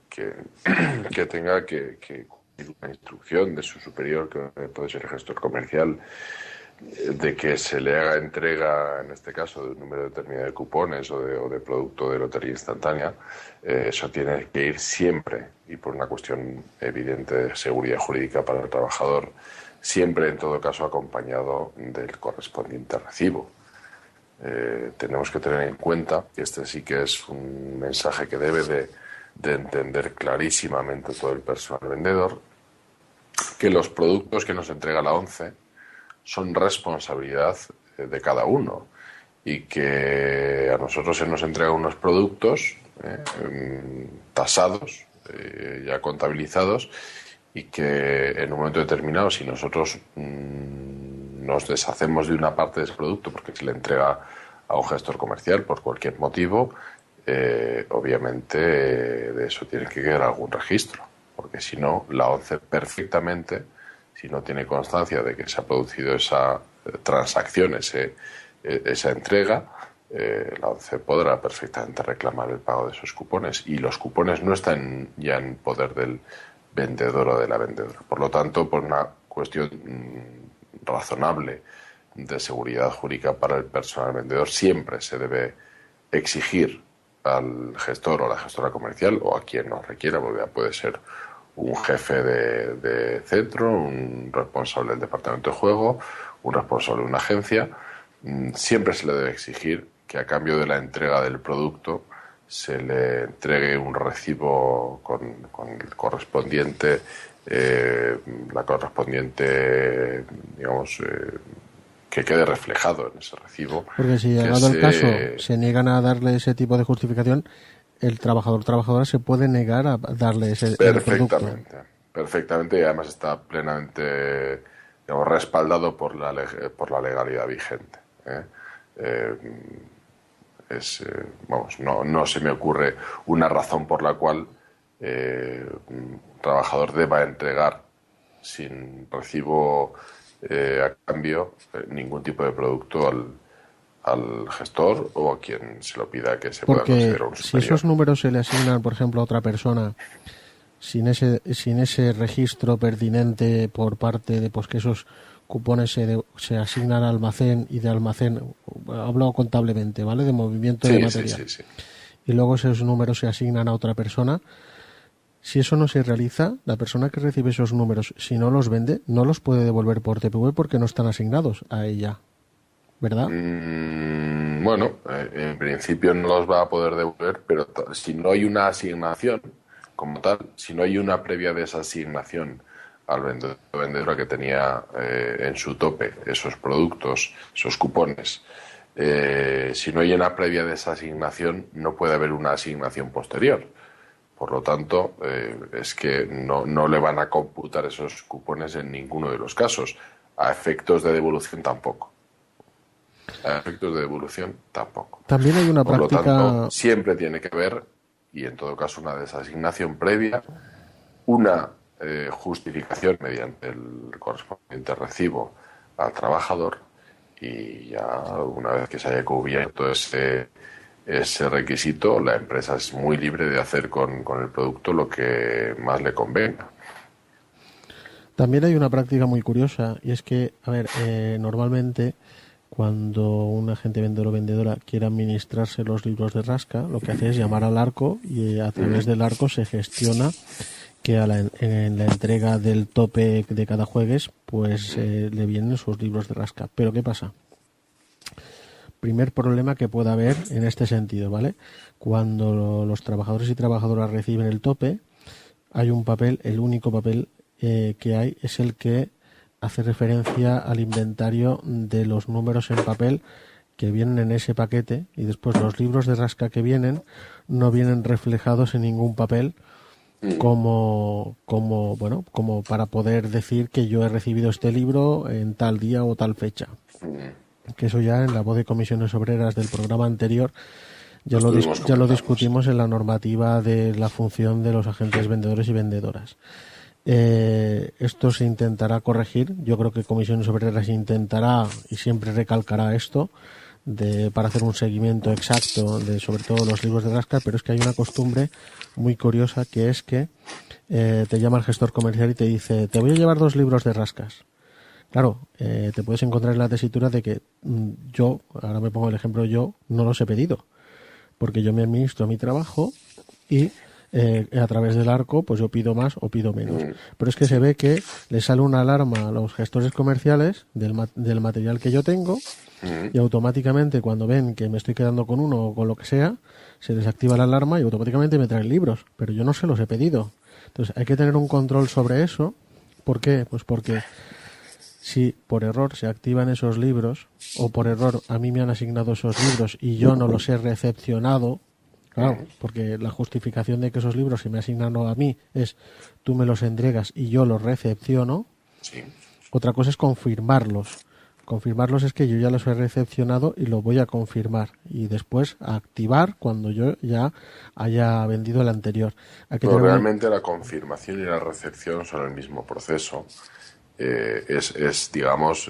que tenga que cumplir una instrucción de su superior, que puede ser el gestor comercial, de que se le haga entrega, en este caso, de un número determinado de cupones o de producto de lotería instantánea, eso tiene que ir siempre, y por una cuestión evidente de seguridad jurídica para el trabajador, siempre, en todo caso, acompañado del correspondiente recibo. Tenemos que tener en cuenta que este sí que es un mensaje que debe de entender clarísimamente todo el personal vendedor, que los productos que nos entrega la ONCE son responsabilidad de cada uno, y que a nosotros se nos entregan unos productos tasados, ya contabilizados, y que en un momento determinado, si nosotros nos deshacemos de una parte de ese producto porque se le entrega a un gestor comercial por cualquier motivo, obviamente de eso tiene que quedar algún registro, porque si no, la ONCE perfectamente, si no tiene constancia de que se ha producido esa transacción, esa entrega, la ONCE podrá perfectamente reclamar el pago de esos cupones, y los cupones no están ya en poder del vendedor o de la vendedora. Por lo tanto, por una cuestión razonable de seguridad jurídica para el personal vendedor, siempre se debe exigir al gestor o la gestora comercial, o a quien nos requiera, porque ya puede ser un jefe de centro, un responsable del departamento de juego, un responsable de una agencia, siempre se le debe exigir que a cambio de la entrega del producto se le entregue un recibo con el correspondiente, la correspondiente, digamos, que quede reflejado en ese recibo. Porque si llegado el caso se niegan a darle ese tipo de justificación, el trabajador o trabajadora se puede negar a darle ese producto. Perfectamente, y además está plenamente, digamos, respaldado por la legalidad vigente. Vamos, no se me ocurre una razón por la cual un trabajador deba entregar sin recibo a cambio ningún tipo de producto al gestor o a quien se lo pida, que se pueda considerar un superior. Si esos números se le asignan, por ejemplo, a otra persona sin ese registro pertinente por parte de que esos cupones se asignan al almacén, y de almacén, hablo contablemente, ¿vale?, de movimiento de material, sí. Y luego esos números se asignan a otra persona. Si eso no se realiza, la persona que recibe esos números, si no los vende, no los puede devolver por TPV porque no están asignados a ella, ¿verdad? Bueno, en principio no los va a poder devolver, pero si no hay una asignación como tal, si no hay una previa desasignación al vendedor o vendedora que tenía en su tope esos productos, esos cupones, si no hay una previa desasignación, no puede haber una asignación posterior. Por lo tanto, es que no le van a computar esos cupones en ninguno de los casos. A efectos de devolución tampoco. También hay una práctica... Por lo tanto, siempre tiene que haber, y en todo caso una desasignación previa, una justificación mediante el correspondiente recibo al trabajador, y ya una vez que se haya cubierto ese requisito, la empresa es muy libre de hacer con el producto lo que más le convenga. También hay una práctica muy curiosa, y es que, a ver, normalmente cuando un agente vendedor o vendedora quiere administrarse los libros de rasca, lo que hace es llamar al arco, y a través del arco se gestiona que en la entrega del tope de cada jueves pues le vienen sus libros de rasca. Pero ¿qué pasa? Primer problema que pueda haber en este sentido, ¿vale? Cuando los trabajadores y trabajadoras reciben el tope, hay un papel, el único papel que hay es el que hace referencia al inventario de los números en papel que vienen en ese paquete, y después los libros de rasca que vienen no vienen reflejados en ningún papel como para poder decir que yo he recibido este libro en tal día o tal fecha. Que eso ya en la voz de comisiones obreras del programa anterior ya lo discutimos en la normativa de la función de los agentes vendedores y vendedoras. Esto se intentará corregir. Yo creo que Comisiones Obreras intentará y siempre recalcará esto para hacer un seguimiento exacto de sobre todo los libros de rasca, pero es que hay una costumbre muy curiosa, que es que te llama el gestor comercial y te dice: te voy a llevar 2 libros de rascas. Claro, te puedes encontrar en la tesitura de que yo, ahora me pongo el ejemplo, yo no los he pedido, porque yo me administro mi trabajo y a través del arco pues yo pido más o pido menos. Pero es que se ve que le sale una alarma a los gestores comerciales del material que yo tengo, y automáticamente cuando ven que me estoy quedando con uno o con lo que sea, se desactiva la alarma y automáticamente me traen libros, pero yo no se los he pedido. Entonces hay que tener un control sobre eso. ¿Por qué? Pues porque si por error se activan esos libros, o por error a mí me han asignado esos libros y yo no los he recepcionado, claro, porque la justificación de que esos libros se me asignan a mí es: tú me los entregas y yo los recepciono. Sí. Otra cosa es confirmarlos. Confirmarlos es que yo ya los he recepcionado y lo voy a confirmar, y después a activar cuando yo ya haya vendido el anterior. Pero realmente la confirmación y la recepción son el mismo proceso. Digamos,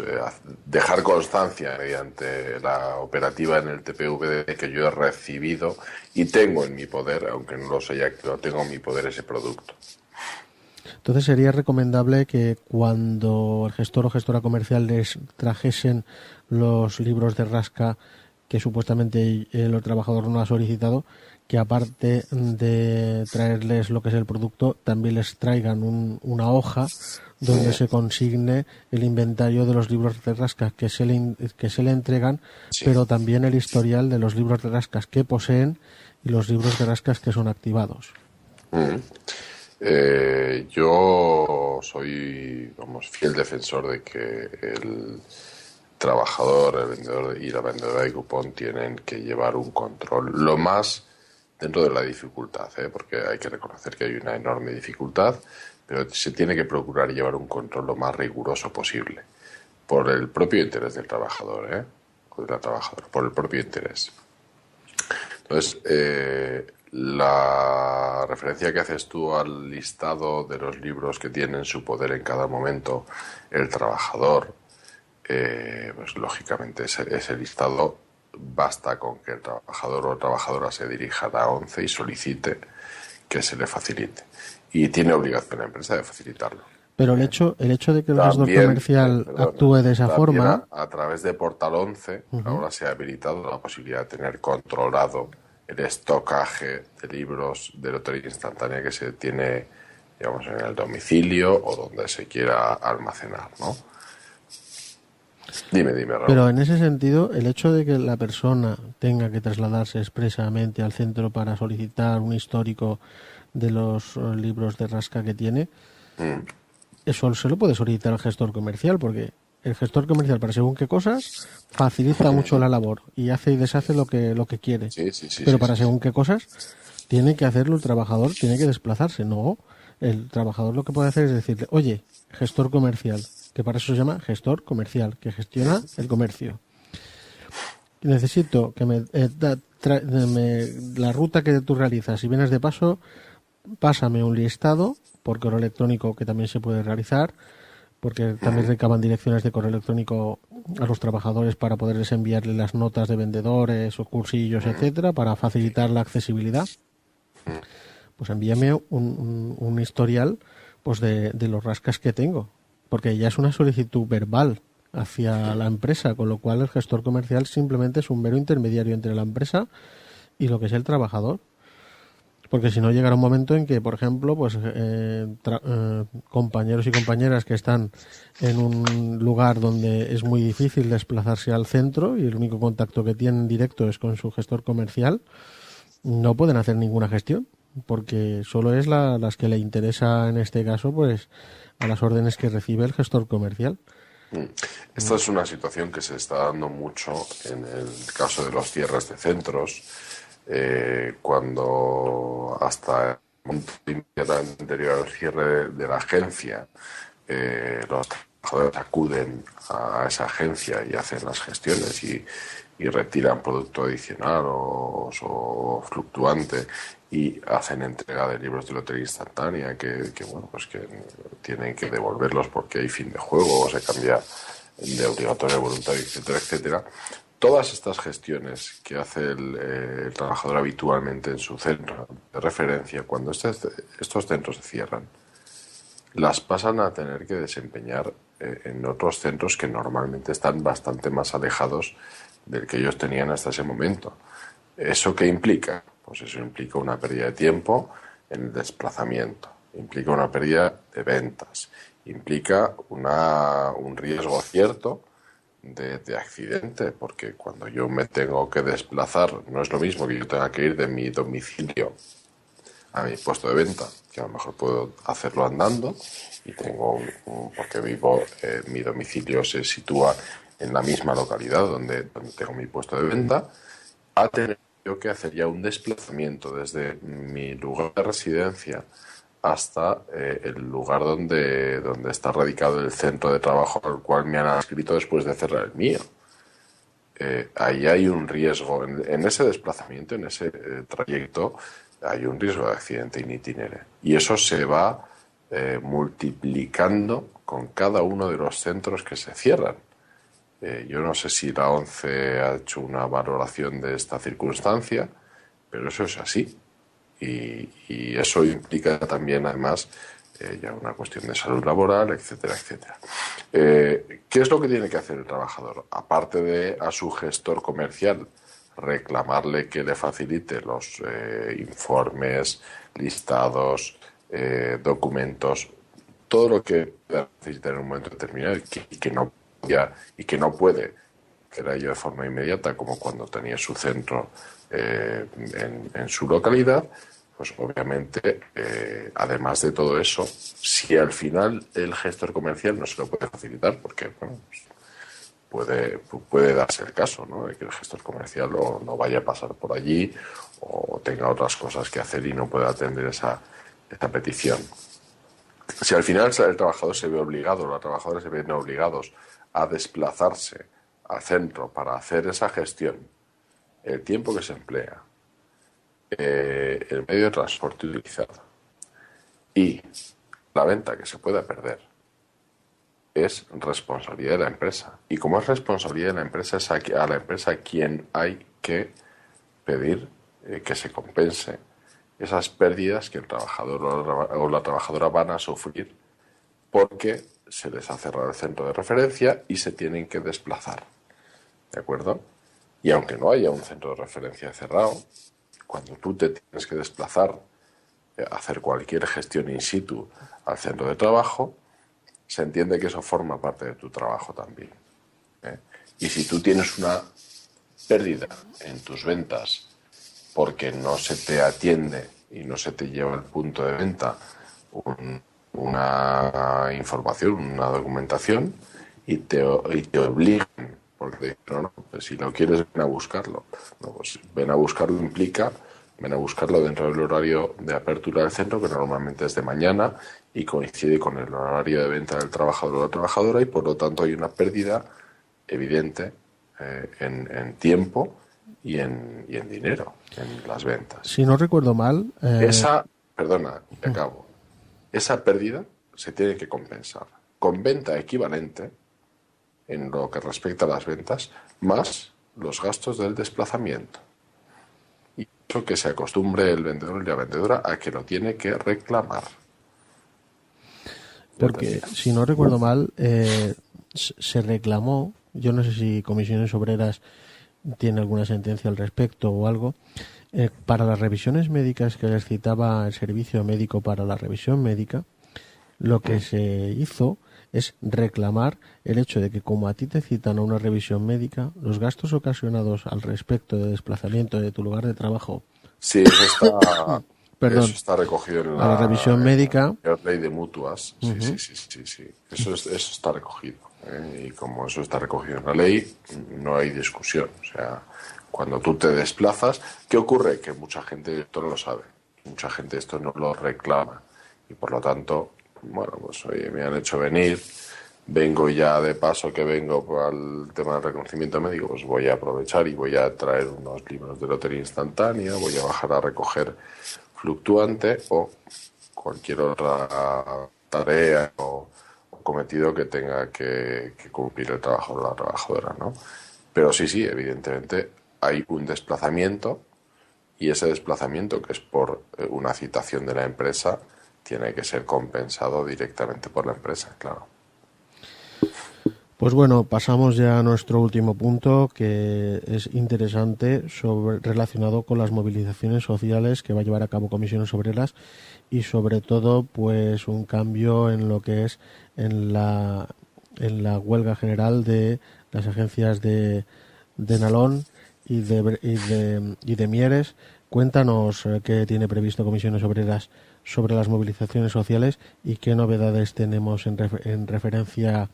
dejar constancia mediante la operativa en el TPV de que yo he recibido y tengo en mi poder, aunque no lo haya activado, tengo en mi poder ese producto. Entonces sería recomendable que cuando el gestor o gestora comercial les trajesen los libros de rasca que supuestamente el trabajador no ha solicitado, que aparte de traerles lo que es el producto, también les traigan una hoja donde se consigne el inventario de los libros de rascas que se le entregan, pero también el historial de los libros de rascas que poseen y los libros de rascas que son activados. Yo soy, fiel defensor de que el trabajador, el vendedor y la vendedora de cupón tienen que llevar un control lo más dentro de la dificultad, porque hay que reconocer que hay una enorme dificultad, pero se tiene que procurar llevar un control lo más riguroso posible, por el propio interés del trabajador, o de la trabajadora, por el propio interés. Entonces, la referencia que haces tú al listado de los libros que tiene en su poder en cada momento el trabajador, pues lógicamente ese listado basta con que el trabajador o trabajadora se dirija a la ONCE y solicite que se le facilite. Y tiene obligación la empresa de facilitarlo. Pero el hecho de que el gestor comercial actúe de esa forma... A través de Portal 11, ahora se ha habilitado la posibilidad de tener controlado el estocaje de libros de lotería instantánea que se tiene, digamos, en el domicilio o donde se quiera almacenar, ¿no? Dime, Raúl. Pero en ese sentido, el hecho de que la persona tenga que trasladarse expresamente al centro para solicitar un histórico de los libros de rasca que tiene, eso se lo puede solicitar al gestor comercial, porque el gestor comercial, para según qué cosas, facilita mucho la labor y hace y deshace lo que quiere. Pero para según qué cosas, tiene que hacerlo el trabajador, tiene que desplazarse. No, el trabajador lo que puede hacer es decirle: oye, gestor comercial, que para eso se llama gestor comercial, que gestiona el comercio. Necesito que la ruta que tú realizas, si vienes de paso, pásame un listado por correo electrónico, que también se puede realizar, porque también recaban direcciones de correo electrónico a los trabajadores para poderles enviarle las notas de vendedores o cursillos, etcétera, para facilitar la accesibilidad. Pues envíame un historial pues de los rascas que tengo, porque ya es una solicitud verbal hacia la empresa, con lo cual el gestor comercial simplemente es un mero intermediario entre la empresa y lo que es el trabajador. Porque si no, llegará un momento en que, por ejemplo, pues compañeros y compañeras que están en un lugar donde es muy difícil desplazarse al centro y el único contacto que tienen directo es con su gestor comercial, no pueden hacer ninguna gestión, porque solo es las que le interesa, en este caso, pues a las órdenes que recibe el gestor comercial. Esta es una situación que se está dando mucho en el caso de los cierres de centros, cuando hasta el momento anterior al cierre de la agencia, los trabajadores acuden a esa agencia y hacen las gestiones y retiran producto adicional o fluctuante y hacen entrega de libros de lotería instantánea que bueno, pues que tienen que devolverlos porque hay fin de juego o se cambia de obligatorio a voluntario, etcétera, etcétera. Todas estas gestiones que hace el trabajador habitualmente en su centro de referencia, cuando estos centros se cierran, las pasan a tener que desempeñar en otros centros que normalmente están bastante más alejados del que ellos tenían hasta ese momento. ¿Eso qué implica? Pues eso implica una pérdida de tiempo en el desplazamiento, implica una pérdida de ventas, implica un riesgo cierto de accidente, porque cuando yo me tengo que desplazar, no es lo mismo que yo tenga que ir de mi domicilio a mi puesto de venta, que a lo mejor puedo hacerlo andando y tengo porque mi domicilio se sitúa en la misma localidad donde tengo mi puesto de venta, a tener yo que hacer ya un desplazamiento desde mi lugar de residencia hasta el lugar donde está radicado el centro de trabajo al cual me han adscrito después de cerrar el mío. Ahí hay un riesgo, en ese desplazamiento, en ese trayecto, hay un riesgo de accidente in itinere. Y eso se va multiplicando con cada uno de los centros que se cierran. Yo no sé si la ONCE ha hecho una valoración de esta circunstancia, pero eso es así. Y eso implica también, además, ya una cuestión de salud laboral, etcétera, etcétera. ¿Qué es lo que tiene que hacer el trabajador? Aparte de a su gestor comercial reclamarle que le facilite los informes, listados, documentos, todo lo que necesita en un momento determinado y que no puede, que era yo de forma inmediata, como cuando tenía su centro en su localidad, pues obviamente, además de todo eso, si al final el gestor comercial no se lo puede facilitar, porque bueno, pues puede darse el caso, ¿no?, de que el gestor comercial no vaya a pasar por allí o tenga otras cosas que hacer y no pueda atender esa petición. Si al final el trabajador se ve obligado, los trabajadores se ven obligados a desplazarse al centro para hacer esa gestión, el tiempo que se emplea, el medio de transporte utilizado y la venta que se pueda perder, es responsabilidad de la empresa. Y como es responsabilidad de la empresa, es a la empresa quien hay que pedir que se compense esas pérdidas que el trabajador o la trabajadora van a sufrir porque se les ha cerrado el centro de referencia y se tienen que desplazar. ¿De acuerdo? Y aunque no haya un centro de referencia cerrado, cuando tú te tienes que desplazar, hacer cualquier gestión in situ al centro de trabajo, se entiende que eso forma parte de tu trabajo también. Y si tú tienes una pérdida en tus ventas porque no se te atiende y no se te lleva al punto de venta una información, una documentación, y te obligan, porque no, pues si lo quieres, ven a buscarlo. No, pues ven a buscarlo implica ven a buscarlo dentro del horario de apertura del centro, que normalmente es de mañana y coincide con el horario de venta del trabajador o la trabajadora, y por lo tanto hay una pérdida evidente en tiempo y en dinero en las ventas. Si no recuerdo mal... Perdona, y acabo. esa pérdida se tiene que compensar con venta equivalente en lo que respecta a las ventas, más los gastos del desplazamiento. Y eso que se acostumbre el vendedor y la vendedora a que lo tiene que reclamar. Porque, si no recuerdo mal, se reclamó, yo no sé si Comisiones Obreras tiene alguna sentencia al respecto o algo, para las revisiones médicas que les citaba el servicio médico para la revisión médica, lo que se hizo es reclamar el hecho de que, como a ti te citan a una revisión médica, los gastos ocasionados al respecto de desplazamiento de tu lugar de trabajo, Sí, perdón, eso está recogido en a la revisión médica, la ley de mutuas. Sí, Ujú. sí. Eso está recogido. Y como eso está recogido en la ley, no hay discusión. O sea, cuando tú te desplazas, ¿qué ocurre? Que mucha gente esto no lo sabe. Mucha gente esto no lo reclama. Y por lo tanto, bueno, pues oye, me han hecho venir, vengo ya de paso que vengo al tema del reconocimiento médico, pues voy a aprovechar y voy a traer unos libros de lotería instantánea, voy a bajar a recoger fluctuante o cualquier otra tarea o cometido que tenga que cumplir el trabajador o la trabajadora, ¿no? Pero sí, evidentemente hay un desplazamiento y ese desplazamiento, que es por una citación de la empresa, tiene que ser compensado directamente por la empresa, claro. Pues bueno, pasamos ya a nuestro último punto, que es interesante, relacionado con las movilizaciones sociales que va a llevar a cabo Comisiones Obreras y sobre todo pues un cambio en lo que es en la huelga general de las agencias de Nalón y de Mieres. Cuéntanos qué tiene previsto Comisiones Obreras sobre las movilizaciones sociales y qué novedades tenemos en referencia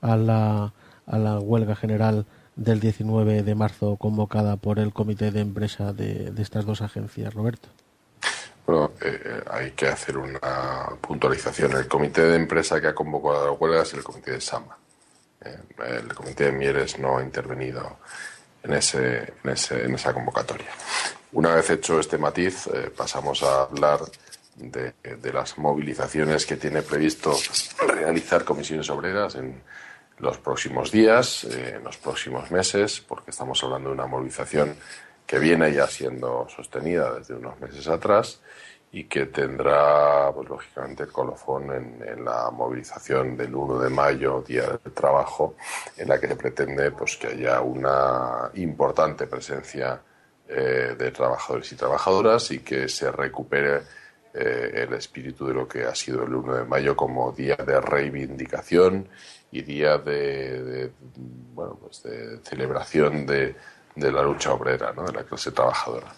a la huelga general del 19 de marzo convocada por el comité de empresa de estas dos agencias, Roberto. Bueno, hay que hacer una puntualización. El comité de empresa que ha convocado la huelga es el comité de Sama. El comité de Mieres no ha intervenido en esa convocatoria. Una vez hecho este matiz, pasamos a hablar de las movilizaciones que tiene previsto realizar Comisiones Obreras en los próximos días, en los próximos meses, porque estamos hablando de una movilización que viene ya siendo sostenida desde unos meses atrás y que tendrá, pues lógicamente, el colofón en la movilización del 1 de mayo, Día del Trabajo, en la que se pretende pues que haya una importante presencia de trabajadores y trabajadoras y que se recupere el espíritu de lo que ha sido el 1 de mayo como día de reivindicación y día de celebración de la lucha obrera, ¿no? De la clase trabajadora.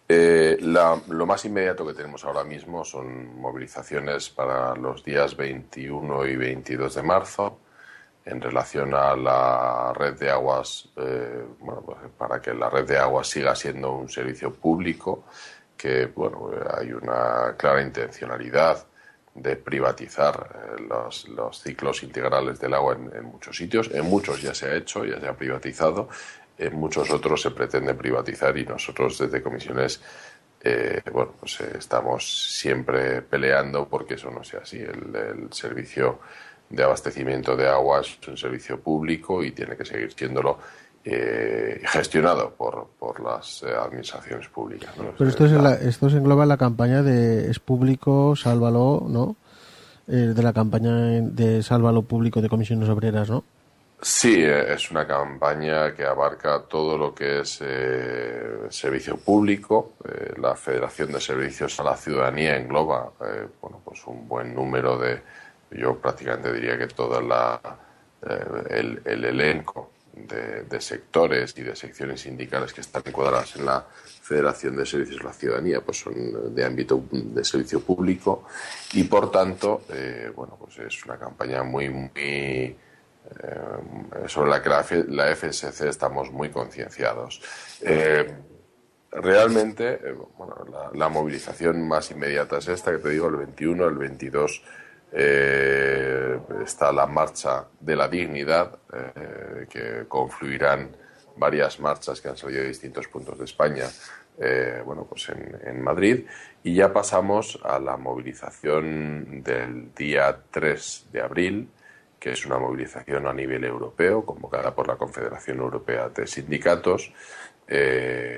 Lo más inmediato que tenemos ahora mismo son movilizaciones para los días 21 y 22 de marzo en relación a la red de aguas, para que la red de aguas siga siendo un servicio público, que hay una clara intencionalidad de privatizar los ciclos integrales del agua en muchos sitios. En muchos ya se ha hecho, ya se ha privatizado, en muchos otros se pretende privatizar y nosotros desde Comisiones estamos siempre peleando porque eso no sea así. El servicio de abastecimiento de agua es un servicio público y tiene que seguir siéndolo, gestionado por las administraciones públicas, ¿no? Pero esto se engloba en la campaña de Es Público, Sálvalo, ¿no? De la campaña de Sálvalo Público de Comisiones Obreras, ¿no? Sí, es una campaña que abarca todo lo que es servicio público. La Federación de Servicios a la Ciudadanía engloba un buen número yo prácticamente diría que todo el elenco de sectores y de secciones sindicales que están encuadradas en la Federación de Servicios a la Ciudadanía, pues son de ámbito de servicio público y por tanto, es una campaña muy sobre la que la FSC estamos muy concienciados. Realmente, la movilización más inmediata es esta, que te digo, el 21, el 22 está la marcha de la dignidad, que confluirán varias marchas que han salido de distintos puntos de España, bueno, pues en Madrid, y ya pasamos a la movilización del día 3 de abril, que es una movilización a nivel europeo, convocada por la Confederación Europea de Sindicatos,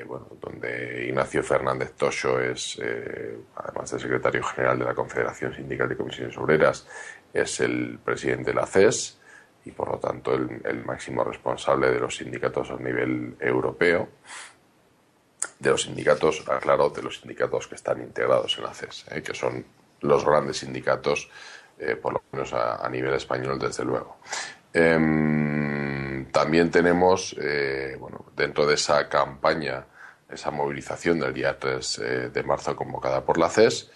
bueno, donde Ignacio Fernández Toxo es, además de secretario general de la Confederación Sindical de Comisiones Obreras, es el presidente de la CES y, por lo tanto, el máximo responsable de los sindicatos a nivel europeo. De los sindicatos, aclaro, de los sindicatos que están integrados en la CES, que son los grandes sindicatos, por lo menos a nivel español, desde luego. También tenemos, bueno, dentro de esa campaña, esa movilización del día 3 de marzo convocada por la CES,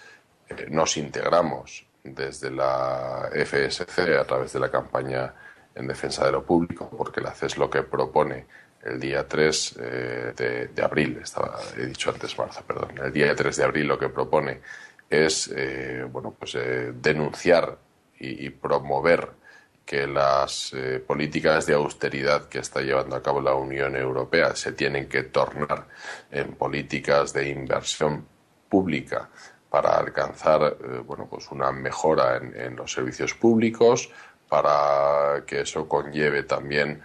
nos integramos desde la FSC a través de la campaña en defensa de lo público, porque la CES lo que propone el día 3 de abril, he dicho antes marzo, perdón, el día 3 de abril lo que propone es bueno, pues, denunciar y promover que las políticas de austeridad que está llevando a cabo la Unión Europea se tienen que tornar en políticas de inversión pública para alcanzar bueno, pues una mejora en los servicios públicos, para que eso conlleve también,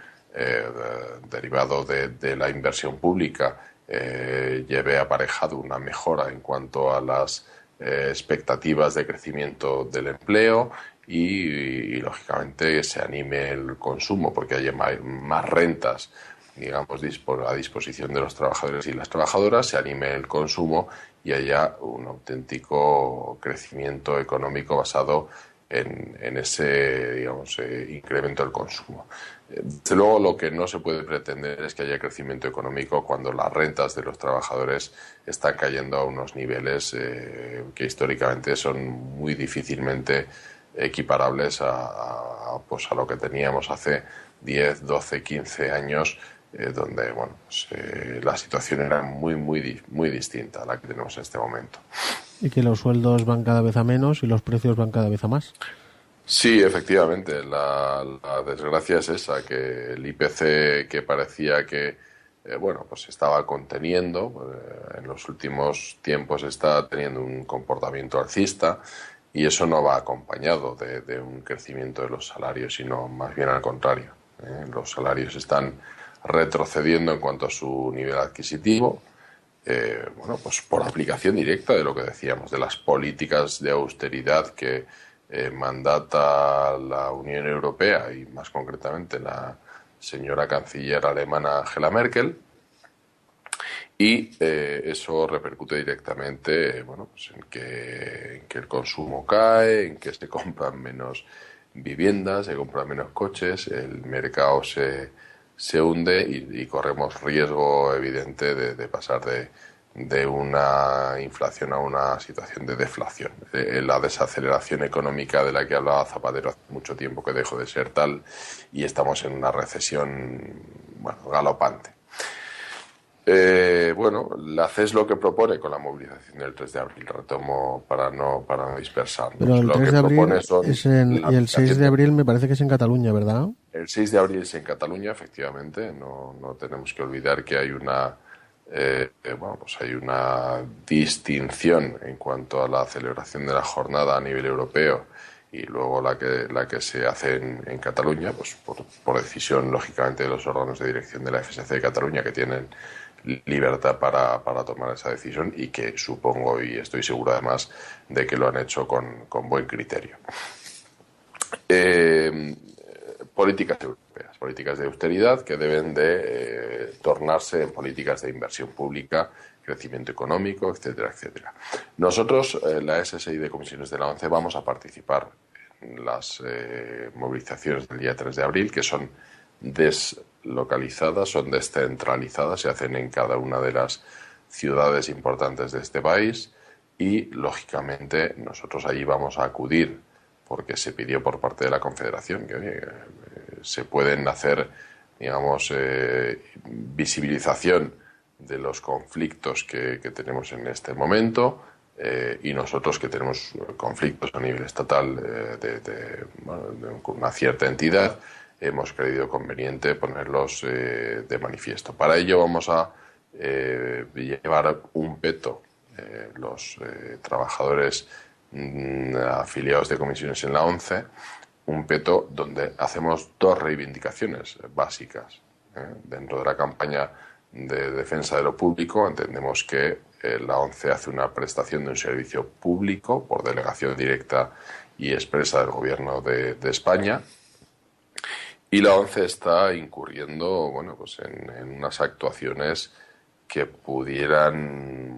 derivado de la inversión pública, lleve aparejado una mejora en cuanto a las expectativas de crecimiento del empleo y, lógicamente, se anime el consumo porque haya más rentas, digamos, a disposición de los trabajadores y las trabajadoras, se anime el consumo y haya un auténtico crecimiento económico basado en ese, digamos, incremento del consumo. Desde luego, lo que no se puede pretender es que haya crecimiento económico cuando las rentas de los trabajadores están cayendo a unos niveles que históricamente son muy difícilmente equiparables pues a lo que teníamos hace 10, 12, 15 años, donde bueno, pues, la situación era muy distinta a la que tenemos en este momento. Y que los sueldos van cada vez a menos y los precios van cada vez a más. Sí, efectivamente. La desgracia es esa, que el IPC, que parecía que bueno, pues estaba conteniendo, en los últimos tiempos está teniendo un comportamiento alcista, y eso no va acompañado de un crecimiento de los salarios, sino más bien al contrario. Los salarios están retrocediendo en cuanto a su nivel adquisitivo, bueno, pues por aplicación directa de lo que decíamos, de las políticas de austeridad que mandata la Unión Europea y, más concretamente, la señora canciller alemana Angela Merkel. Y eso repercute directamente, bueno, pues en que el consumo cae, en que se compran menos viviendas, se compran menos coches, el mercado se hunde y corremos riesgo evidente de pasar de una inflación a una situación de deflación. La desaceleración económica de la que hablaba Zapatero hace mucho tiempo que dejó de ser tal, y estamos en una recesión, bueno, galopante. Bueno, la CES lo que propone con la movilización del 3 de abril, retomo para no dispersarnos. Pero el lo 3 que de abril es y el 6 de abril me parece que es en Cataluña, ¿verdad? El 6 de abril es en Cataluña, efectivamente. No tenemos que olvidar que hay una bueno, pues hay una distinción en cuanto a la celebración de la jornada a nivel europeo y luego la que se hace en Cataluña, pues por decisión, lógicamente, de los órganos de dirección de la FSC de Cataluña, que tienen libertad para tomar esa decisión, y que supongo y estoy seguro además de que lo han hecho con buen criterio. Políticas europeas, políticas de austeridad que deben de tornarse en políticas de inversión pública, crecimiento económico, etcétera, etcétera. Nosotros, la SSI de Comisiones de la ONCE, vamos a participar en las movilizaciones del día 3 de abril, que son deslocalizadas, son descentralizadas, se hacen en cada una de las ciudades importantes de este país, y, lógicamente, nosotros allí vamos a acudir porque se pidió por parte de la Confederación que se pueden hacer, digamos, visibilización de los conflictos que tenemos en este momento, y nosotros, que tenemos conflictos a nivel estatal de una cierta entidad, hemos creído conveniente ponerlos de manifiesto. Para ello vamos a llevar un peto, los trabajadores afiliados de comisiones en la ONCE, un peto donde hacemos dos reivindicaciones básicas. Dentro de la campaña de defensa de lo público entendemos que la ONCE hace una prestación de un servicio público por delegación directa y expresa del Gobierno de España, y la ONCE está incurriendo en unas actuaciones que pudieran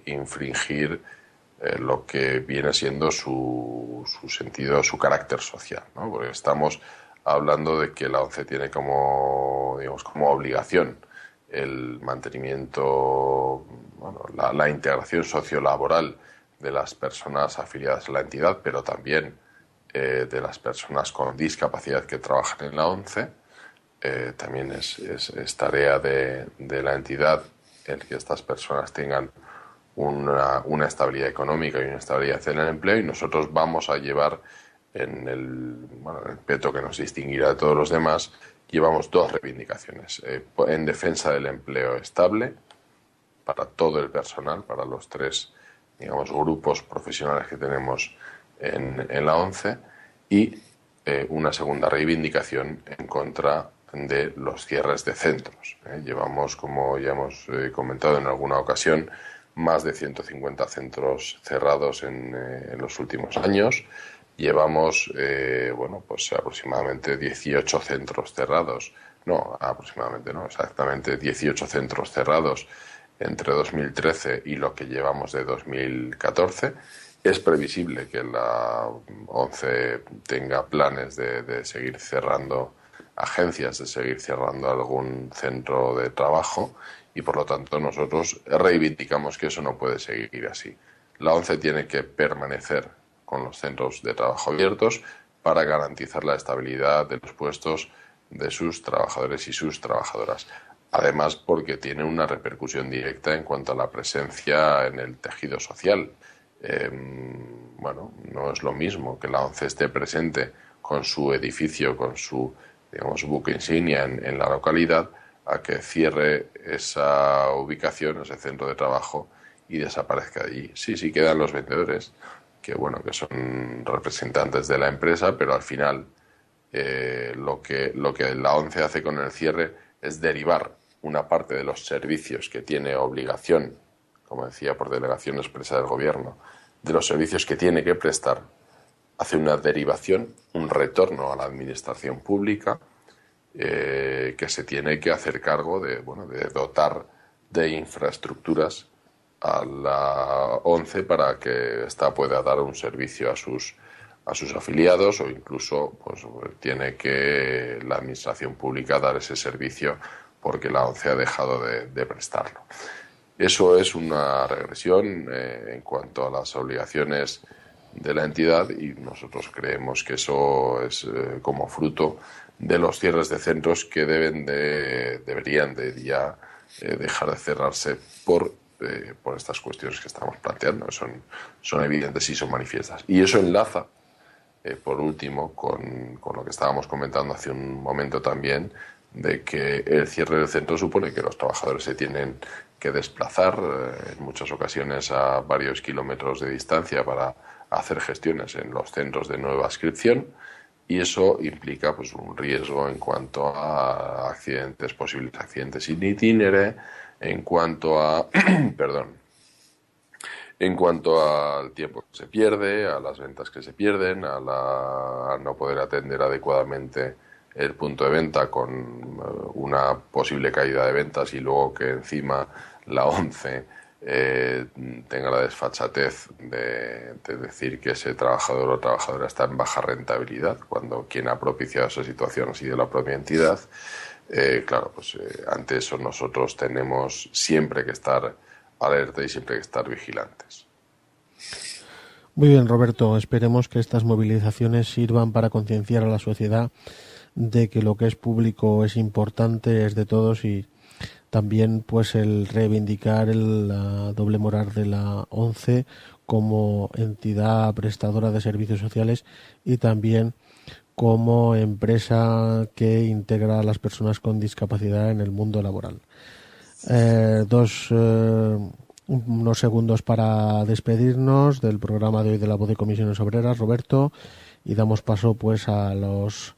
infringir lo que viene siendo su sentido, su carácter social, ¿no? Porque estamos hablando de que la ONCE tiene como obligación el mantenimiento, la integración sociolaboral de las personas afiliadas a la entidad, pero también de las personas con discapacidad que trabajan en la ONCE. También es tarea de la entidad el que estas personas tengan una estabilidad económica y una estabilidad en el empleo, y nosotros vamos a llevar en el peto que nos distinguirá de todos los demás, llevamos dos reivindicaciones. En defensa del empleo estable para todo el personal, para los tres grupos profesionales que tenemos en la ONCE, y una segunda reivindicación en contra de los cierres de centros. Llevamos, como ya hemos comentado en alguna ocasión, más de 150 centros cerrados en los últimos años. Llevamos aproximadamente 18 centros cerrados. Exactamente 18 centros cerrados entre 2013 y lo que llevamos de 2014. Es previsible que la ONCE tenga planes de seguir cerrando agencias, de seguir cerrando algún centro de trabajo, y por lo tanto nosotros reivindicamos que eso no puede seguir así. La ONCE tiene que permanecer con los centros de trabajo abiertos para garantizar la estabilidad de los puestos de sus trabajadores y sus trabajadoras. Además, porque tiene una repercusión directa en cuanto a la presencia en el tejido social. No es lo mismo que la ONCE esté presente con su edificio, con su buque insignia en la localidad, a que cierre esa ubicación, ese centro de trabajo, y desaparezca de allí. Sí quedan los vendedores, que son representantes de la empresa, pero al final lo que la ONCE hace con el cierre es derivar una parte de los servicios que tiene obligación, como decía, por delegación expresa del Gobierno, de los servicios que tiene que prestar, hace una derivación, un retorno a la administración pública, que se tiene que hacer cargo de dotar de infraestructuras a la ONCE para que ésta pueda dar un servicio a sus afiliados, o incluso tiene que la administración pública dar ese servicio porque la ONCE ha dejado de prestarlo. Eso es una regresión en cuanto a las obligaciones de la entidad, y nosotros creemos que eso es como fruto de los cierres de centros que deberían de ya dejar de cerrarse por estas cuestiones que estamos planteando. Son evidentes y son manifiestas. Y eso enlaza, por último, con lo que estábamos comentando hace un momento también, de que el cierre del centro supone que los trabajadores se tienen que desplazar en muchas ocasiones a varios kilómetros de distancia para hacer gestiones en los centros de nueva adscripción, y eso implica un riesgo en cuanto a posibles accidentes in itinere, en cuanto a en cuanto al tiempo que se pierde, a las ventas que se pierden, a no poder atender adecuadamente el punto de venta con una posible caída de ventas, y luego que encima la ONCE tenga la desfachatez de decir que ese trabajador o trabajadora está en baja rentabilidad, cuando quien ha propiciado esa situación ha sido la propia entidad. Ante eso nosotros tenemos siempre que estar alerta y siempre que estar vigilantes. Muy bien, Roberto, esperemos que estas movilizaciones sirvan para concienciar a la sociedad de que lo que es público es importante, es de todos, y también el reivindicar la doble moral de la ONCE como entidad prestadora de servicios sociales, y también como empresa que integra a las personas con discapacidad en el mundo laboral. Unos segundos para despedirnos del programa de hoy de La Voz de Comisiones Obreras, Roberto, y damos paso pues a los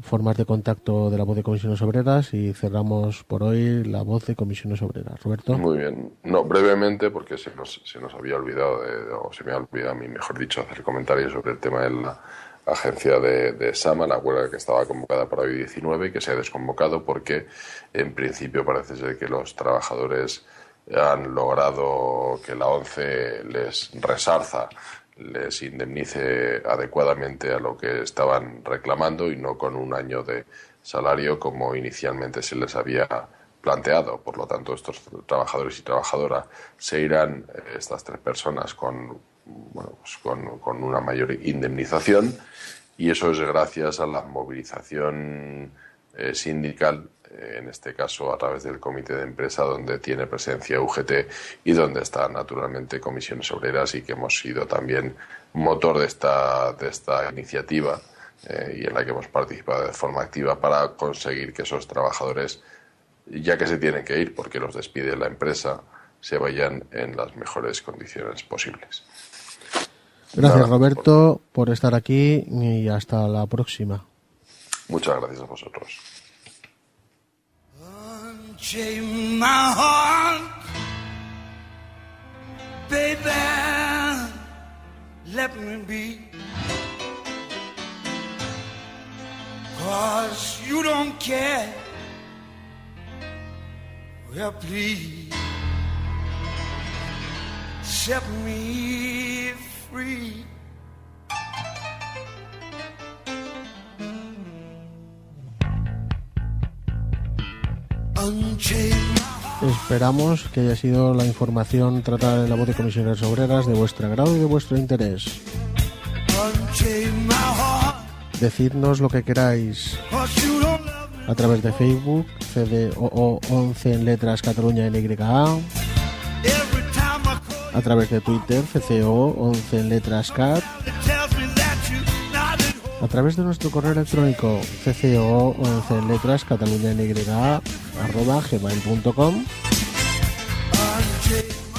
formas de contacto de La Voz de Comisiones Obreras y cerramos por hoy La Voz de Comisiones Obreras. Roberto. Muy bien. No, brevemente, porque se nos había olvidado, o se me ha olvidado a mí, mejor dicho, hacer comentarios sobre el tema de la agencia de Sama, la huelga que estaba convocada para hoy 19, que se ha desconvocado porque en principio parece ser que los trabajadores han logrado que la ONCE les resarza, les indemnice adecuadamente a lo que estaban reclamando y no con un año de salario como inicialmente se les había planteado. Por lo tanto, estos trabajadores y trabajadoras se irán, estas 3 personas, con una mayor indemnización, y eso es gracias a la movilización sindical, en este caso a través del comité de empresa, donde tiene presencia UGT y donde está naturalmente Comisiones Obreras, y que hemos sido también motor de esta iniciativa y en la que hemos participado de forma activa para conseguir que esos trabajadores, ya que se tienen que ir porque los despide la empresa, se vayan en las mejores condiciones posibles. Gracias, Roberto, por estar aquí y hasta la próxima. Muchas gracias a vosotros. Unchain my heart, baby, let me be, 'cause you don't care, well please, set me free. Esperamos que haya sido la información tratada en La Voz de Comisiones Obreras de vuestro agrado y de vuestro interés. Decidnos lo que queráis a través de Facebook, CDOO 11 en letras Cataluña NYA, a través de Twitter, CCO 11 en letras CAT, a través de nuestro correo electrónico cco 11 en letras Cataluña NYA @gmail.com,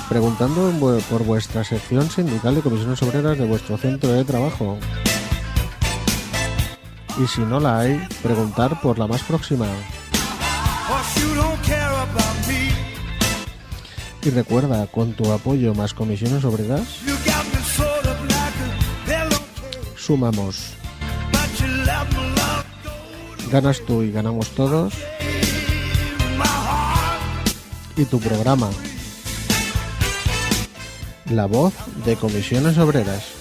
preguntando por vuestra sección sindical de Comisiones Obreras de vuestro centro de trabajo. Y si no la hay, preguntar por la más próxima. Y recuerda, con tu apoyo más Comisiones Obreras, sumamos. Ganas tú y ganamos todos. Y tu programa, La Voz de Comisiones Obreras.